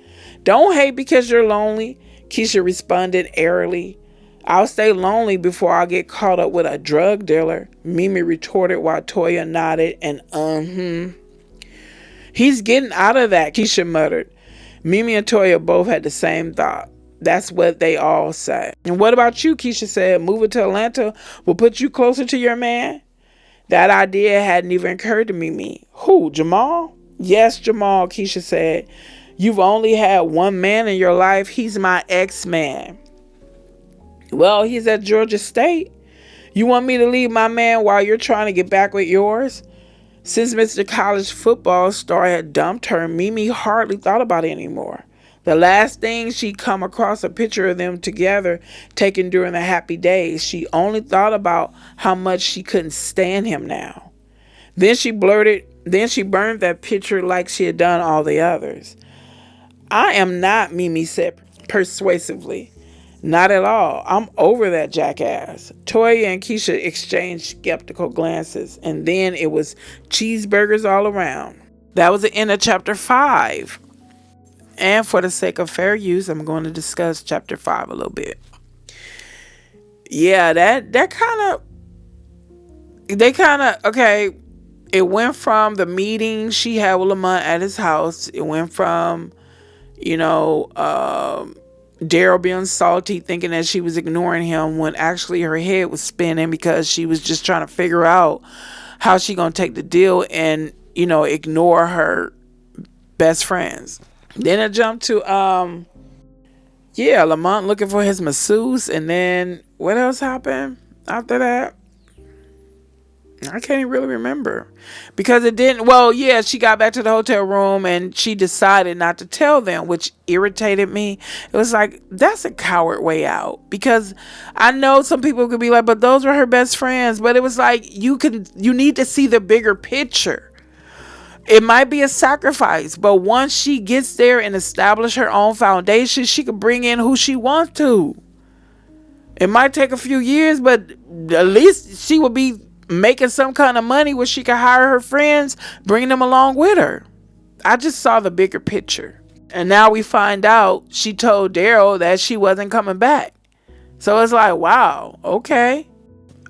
S1: Don't hate because you're lonely, Keisha responded airily. I'll stay lonely before I get caught up with a drug dealer, Mimi retorted while Toya nodded and He's getting out of that, Keisha muttered. Mimi and Toya both had the same thought. That's what they all say. And what about you, Keisha said, moving to Atlanta will put you closer to your man? That idea hadn't even occurred to Mimi. Who, Jamal? Yes, Jamal, Keisha said. You've only had one man in your life. He's my ex-man. Well, he's at Georgia State. You want me to leave my man while you're trying to get back with yours? Since Mr. College football star had dumped her, Mimi hardly thought about it anymore. The last thing she'd come across a picture of them together taken during the happy days. She only thought about how much she couldn't stand him now. Then she burned that picture like she had done all the others. I am not, Mimi said persuasively. Not at all. I'm over that jackass. Toya and Keisha exchanged skeptical glances, and then it was cheeseburgers all around. That was the end of chapter 5. And for the sake of fair use, I'm going to discuss chapter 5 a little bit. Yeah, okay, it went from the meeting she had with Lamont at his house. It went from, Daryl being salty, thinking that she was ignoring him when actually her head was spinning because she was just trying to figure out how she going to take the deal and, ignore her best friends. Then it jumped to, Lamont looking for his masseuse. And then what else happened after that? I can't even really remember. Because it didn't, she got back to the hotel room and she decided not to tell them, which irritated me. It was like, that's a coward way out. Because I know some people could be like, but those were her best friends. But it was like, you need to see the bigger picture. It might be a sacrifice, but once she gets there and establish her own foundation, she could bring in who she wants to. It might take a few years, but at least she will be making some kind of money where she can hire her friends, bring them along with her. I just saw the bigger picture. And now we find out she told Daryl that she wasn't coming back. So it's like, wow, okay.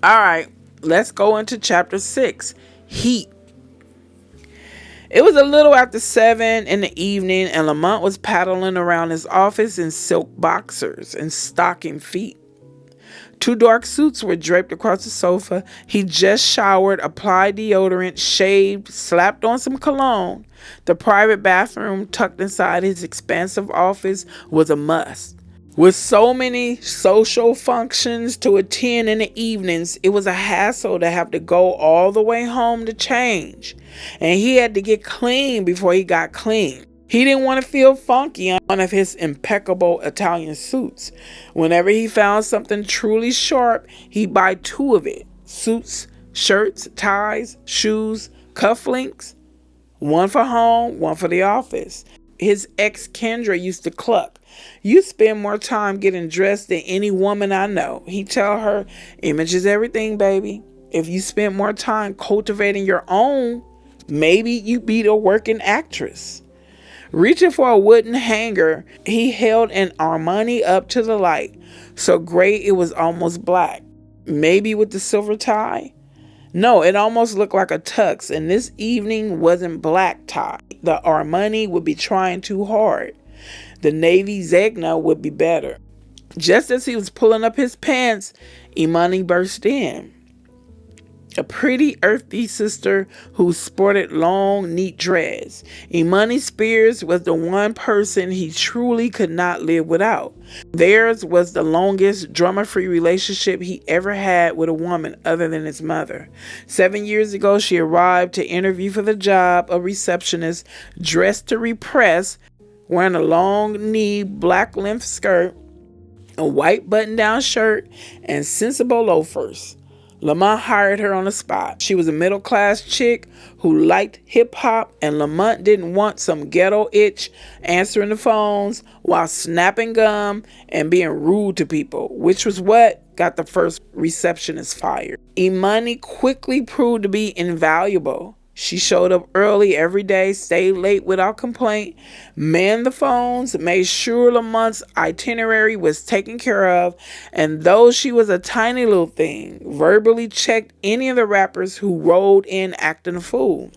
S1: All right, let's go into chapter 6, Heat. It was a little after 7 in the evening and Lamont was paddling around his office in silk boxers and stocking feet. 2 dark suits were draped across the sofa. He just showered, applied deodorant, shaved, slapped on some cologne. The private bathroom tucked inside his expansive office was a must. With so many social functions to attend in the evenings, it was a hassle to have to go all the way home to change. And he had to get clean before he got clean. He didn't want to feel funky on one of his impeccable Italian suits. Whenever he found something truly sharp, he'd buy 2 of it. Suits, shirts, ties, shoes, cufflinks. One for home, one for the office. His ex Kendra used to cluck. You spend more time getting dressed than any woman I know. He'd tell her, image is everything, baby. If you spend more time cultivating your own, maybe you'd be a working actress. Reaching for a wooden hanger, he held an Armani up to the light, so gray it was almost black. Maybe with the silver tie. No, it almost looked like a tux, and this evening wasn't black tie. The Armani would be trying too hard. The Navy Zegna would be better. Just as he was pulling up his pants, Imani burst in. A pretty, earthy sister who sported long, neat dreads. Imani Spears was the one person he truly could not live without. Theirs was the longest drama-free relationship he ever had with a woman other than his mother. 7 years ago, she arrived to interview for the job of receptionist, dressed to repress, wearing a long-knee black length skirt, a white button-down shirt, and sensible loafers. Lamont hired her on the spot. She was a middle-class chick who liked hip-hop, and Lamont didn't want some ghetto itch answering the phones while snapping gum and being rude to people, which was what got the first receptionist fired. Imani quickly proved to be invaluable. She showed up early every day, stayed late without complaint, manned the phones, made sure Lamont's itinerary was taken care of, and though she was a tiny little thing, verbally checked any of the rappers who rolled in acting a fool.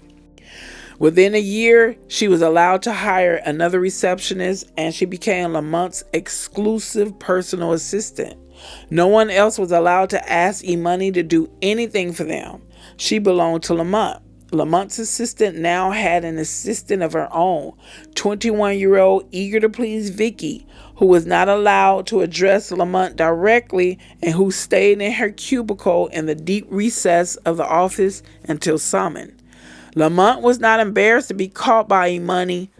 S1: Within a year, she was allowed to hire another receptionist, and she became Lamont's exclusive personal assistant. No one else was allowed to ask Imani to do anything for them. She belonged to Lamont. Lamont's assistant now had an assistant of her own, 21-year-old eager to please Vicky, who was not allowed to address Lamont directly and who stayed in her cubicle in the deep recess of the office until summoned. Lamont was not embarrassed to be caught by Imani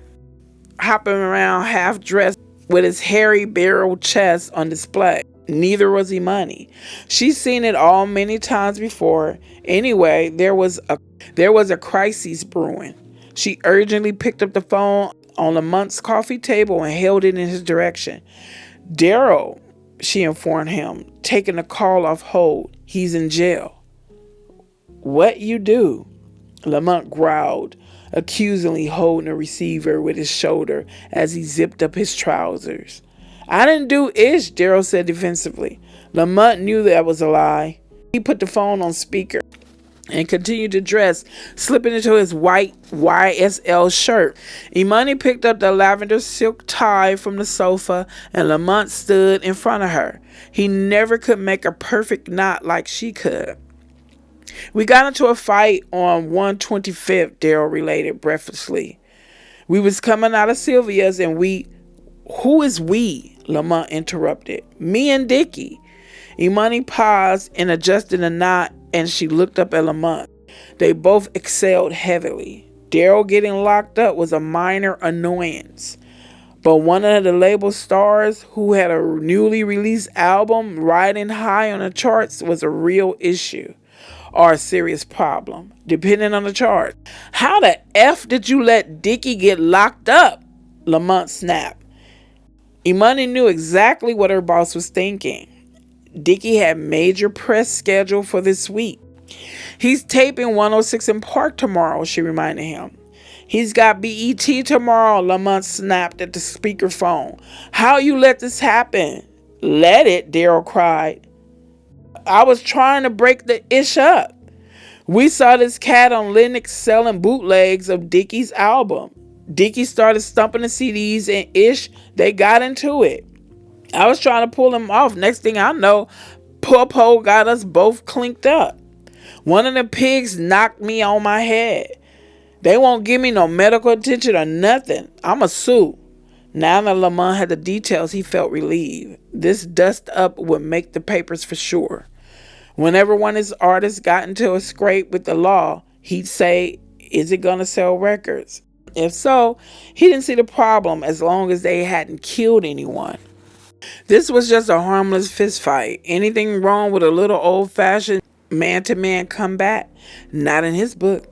S1: hopping around half-dressed with his hairy barrel chest on display. Neither was Imani. She's seen it all many times before. Anyway, there was a crisis brewing. She urgently picked up the phone on Lamont's coffee table and held it in his direction. "Daryl," she informed him, taking the call off hold. "He's in jail." "What you do?" Lamont growled, accusingly holding the receiver with his shoulder as he zipped up his trousers. "I didn't do ish," Daryl said defensively. Lamont knew that was a lie. He put the phone on speaker and continued to dress, slipping into his white YSL shirt. Imani picked up the lavender silk tie from the sofa, and Lamont stood in front of her. He never could make a perfect knot like she could. "We got into a fight on 125th, Daryl related breathlessly. "We was coming out of Sylvia's and we..." "Who is we?" Lamont interrupted. "Me and Dickie." Imani paused and adjusted a knot, and she looked up at Lamont. They both exhaled heavily. Daryl getting locked up was a minor annoyance, but one of the label stars who had a newly released album riding high on the charts was a real issue, or a serious problem, depending on the chart. "How the F did you let Dickie get locked up?" Lamont snapped. Imani knew exactly what her boss was thinking. Dickie had major press scheduled for this week. "He's taping 106 in Park tomorrow," she reminded him. "He's got BET tomorrow," Lamont snapped at the speakerphone. "How you let this happen?" "Let it?" Daryl cried. "I was trying to break the ish up. We saw this cat on Linux selling bootlegs of Dickie's album. Dickie started stumping the CDs and ish, they got into it. I was trying to pull him off. Next thing I know, Popo got us both clinked up. One of the pigs knocked me on my head. They won't give me no medical attention or nothing. I'ma sue." Now that Lamont had the details, he felt relieved. This dust up would make the papers for sure. Whenever one of his artists got into a scrape with the law, he'd say, "Is it gonna sell records?" If so, he didn't see the problem as long as they hadn't killed anyone. This was just a harmless fistfight. Anything wrong with a little old-fashioned man-to-man combat? Not in his book.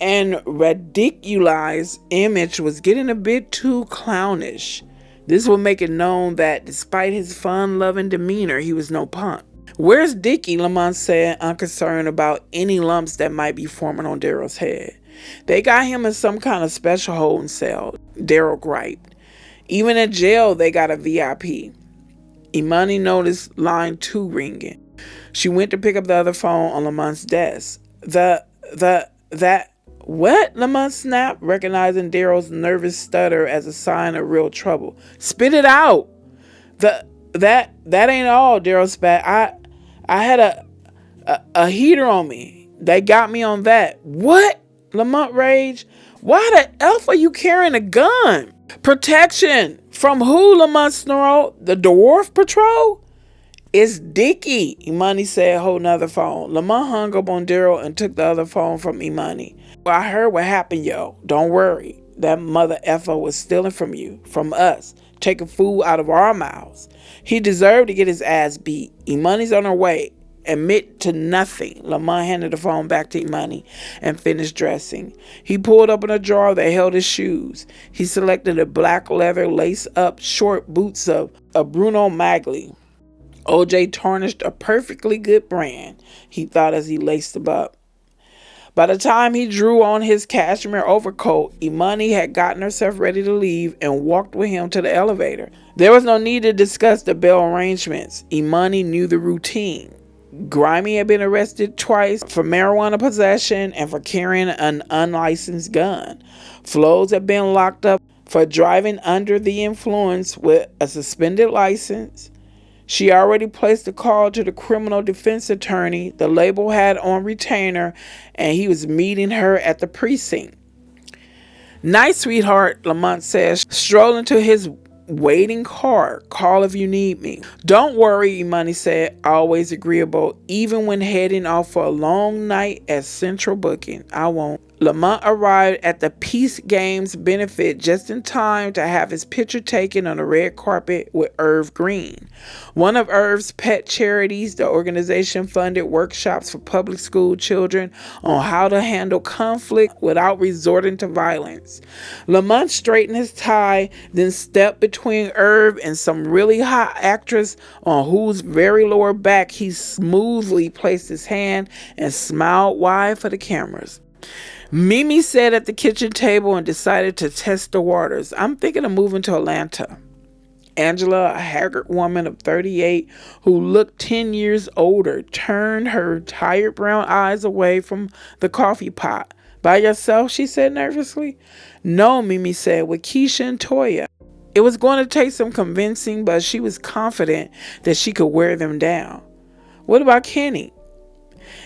S1: And radicalized image was getting a bit too clownish. This would make it known that despite his fun-loving demeanor, he was no punk. "Where's Dickie?" Lamont said, unconcerned about any lumps that might be forming on Daryl's head. "They got him in some kind of special holding cell," Daryl griped. "Even in jail, they got a VIP." Imani noticed line 2 ringing. She went to pick up the other phone on Lamont's desk. That, what? Lamont snapped, recognizing Daryl's nervous stutter as a sign of real trouble. Spit it out. That ain't all, Daryl spat. I had a heater on me. They got me on that. What? Lamont raged. Why the F are you carrying a gun? Protection. From who? Lamont snarled. The Dwarf Patrol? It's Dickie, Imani said, holding another phone. Lamont hung up on Daryl and took the other phone from Imani. Well, I heard what happened, yo. Don't worry. That mother effer was stealing from you, from us, taking food out of our mouths. He deserved to get his ass beat. Imani's on her way. Admit to nothing. Lamont handed the phone back to Imani and finished dressing. He pulled open a drawer that held his shoes. He selected a black leather lace-up short boots of Bruno Magli. OJ tarnished a perfectly good brand, he thought as he laced them up. By the time he drew on his cashmere overcoat, Imani had gotten herself ready to leave and walked with him to the elevator. There was no need to discuss the bail arrangements. Imani knew the routine. Grimy had been arrested twice for marijuana possession and for carrying an unlicensed gun. Flows had been locked up for driving under the influence with a suspended license. She already placed a call to the criminal defense attorney the label had on retainer, and he was meeting her at the precinct. Night, sweetheart, Lamont says, strolling to his waiting car. Call if you need me. Don't worry, Imani said, always agreeable, even when heading off for a long night at Central Booking. I won't. Lamont arrived at the Peace Games benefit just in time to have his picture taken on the red carpet with Irv Green. One of Irv's pet charities, the organization funded workshops for public school children on how to handle conflict without resorting to violence. Lamont straightened his tie, then stepped between Irv and some really hot actress on whose very lower back he smoothly placed his hand and smiled wide for the cameras. Mimi sat at the kitchen table and decided to test the waters. I'm thinking of moving to Atlanta. Angela, a haggard woman of 38 who looked 10 years older, turned her tired brown eyes away from the coffee pot. By yourself? She said nervously. No, Mimi said, with Keisha and Toya. It was going to take some convincing, but she was confident that she could wear them down. What about Kenny?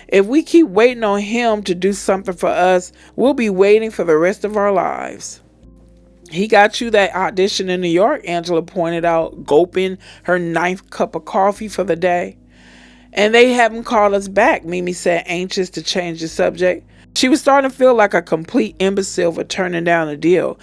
S1: If we keep waiting on him to do something for us, we'll be waiting for the rest of our lives. He got you that audition in New York, Angela pointed out, gulping her 9th cup of coffee for the day. And they haven't called us back, Mimi said, anxious to change the subject. She was starting to feel like a complete imbecile for turning down a deal.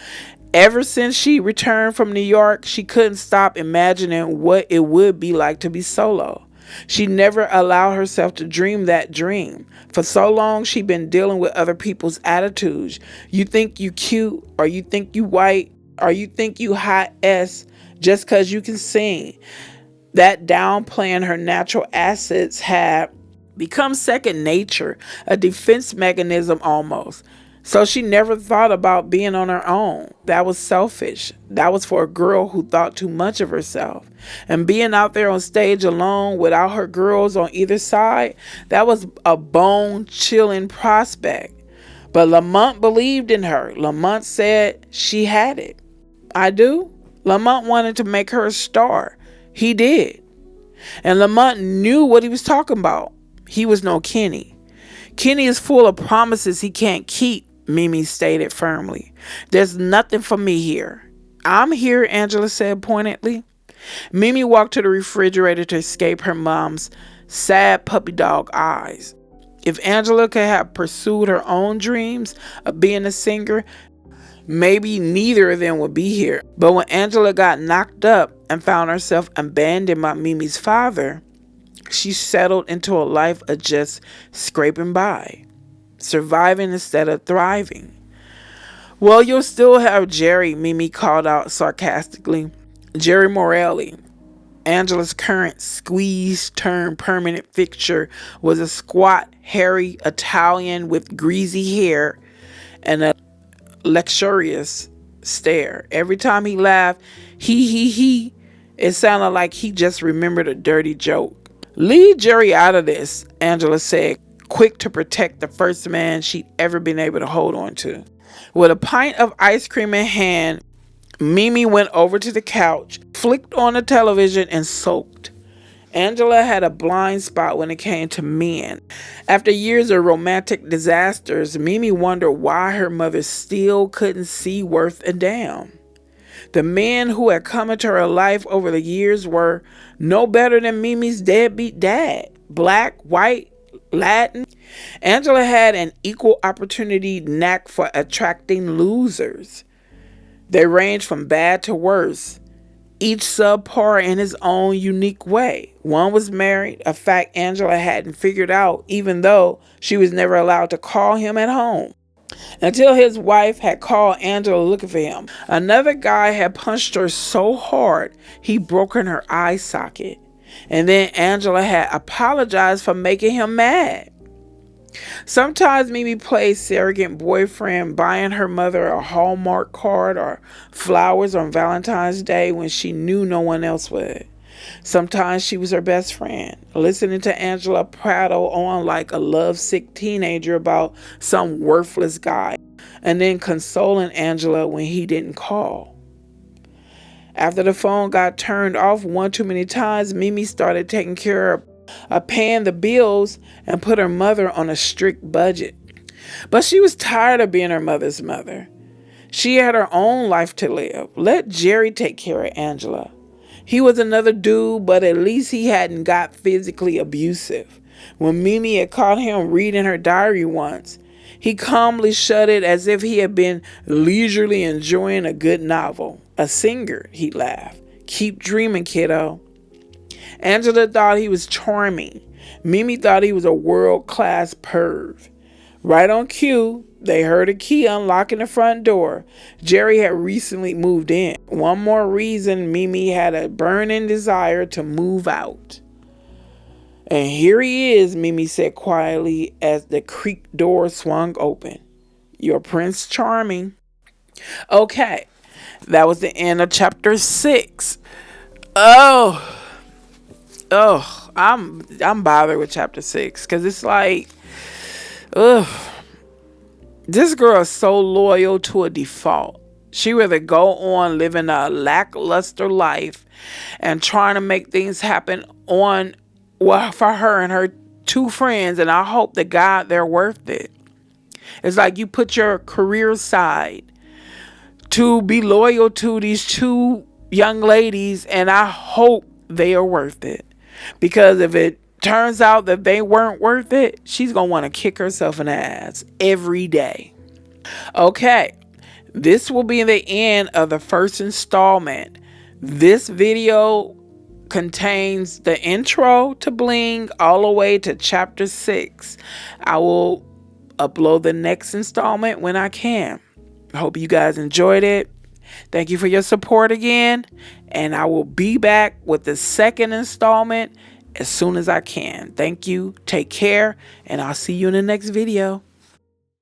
S1: Ever since she returned from New York, she couldn't stop imagining what it would be like to be solo. She never allowed herself to dream that dream. For so long, she'd been dealing with other people's attitudes. You think you cute, or you think you white, or you think you hot S just because you can sing. That downplaying her natural assets had become second nature, a defense mechanism almost. So she never thought about being on her own. That was selfish. That was for a girl who thought too much of herself. And being out there on stage alone without her girls on either side, that was a bone-chilling prospect. But Lamont believed in her. Lamont said she had it. I do. Lamont wanted to make her a star. He did. And Lamont knew what he was talking about. He was no Kenny. Kenny is full of promises he can't keep, Mimi stated firmly. There's nothing for me here. I'm here, Angela said pointedly. Mimi walked to the refrigerator to escape her mom's sad puppy dog eyes. If Angela could have pursued her own dreams of being a singer, maybe neither of them would be here. But when Angela got knocked up and found herself abandoned by Mimi's father, she settled into a life of just scraping by, surviving instead of thriving. Well, you'll still have Jerry, Mimi called out sarcastically. Jerry Morelli. Angela's current squeeze-turned-permanent fixture was a squat, hairy Italian with greasy hair and a luxurious stare. Every time he laughed, he, it sounded like he just remembered a dirty joke. Leave Jerry out of this, Angela said, quick to protect the first man she'd ever been able to hold on to. With a pint of ice cream in hand, Mimi went over to the couch, flicked on the television, and sulked. Angela had a blind spot when it came to men. After years of romantic disasters, Mimi wondered why her mother still couldn't see worth a damn. The men who had come into her life over the years were no better than Mimi's deadbeat dad. Black, white, Latin. Angela had an equal opportunity knack for attracting losers. They ranged from bad to worse, each subpar in his own unique way. One was married, a fact Angela hadn't figured out, even though she was never allowed to call him at home, until his wife had called Angela looking for him. Another guy had punched her so hard he broken her eye socket. And then Angela had apologized for making him mad. Sometimes Mimi played surrogate boyfriend, buying her mother a Hallmark card or flowers on Valentine's Day when she knew no one else would. Sometimes she was her best friend, listening to Angela prattle on like a lovesick teenager about some worthless guy, and then consoling Angela when he didn't call. After the phone got turned off one too many times, Mimi started taking care of paying the bills and put her mother on a strict budget. But she was tired of being her mother's mother. She had her own life to live. Let Jerry take care of Angela. He was another dude, but at least he hadn't got physically abusive. When Mimi had caught him reading her diary once, he calmly shut it as if he had been leisurely enjoying a good novel. A singer, he laughed. Keep dreaming, kiddo. Angela thought he was charming. Mimi thought he was a world-class perv. Right on cue, they heard a key unlocking the front door. Jerry had recently moved in. One more reason Mimi had a burning desire to move out. And here he is, Mimi said quietly as the creak door swung open. Your Prince Charming. Okay, that was the end of chapter 6. I'm bothered with chapter 6 because it's like, this girl is so loyal to a default. She rather go on living a lackluster life and trying to make things happen for her and her two friends, and I hope to God they're worth it. It's like you put your career aside to be loyal to these two young ladies, and I hope they are worth it. Because if it turns out that they weren't worth it, she's going to want to kick herself in the ass every day. Okay, this will be the end of the first installment. This video contains the intro to Bling all the way to chapter 6. I will upload the next installment when I can. I hope you guys enjoyed it. Thank you for your support again. And I will be back with the second installment as soon as I can. Thank you. Take care. And I'll see you in the next video.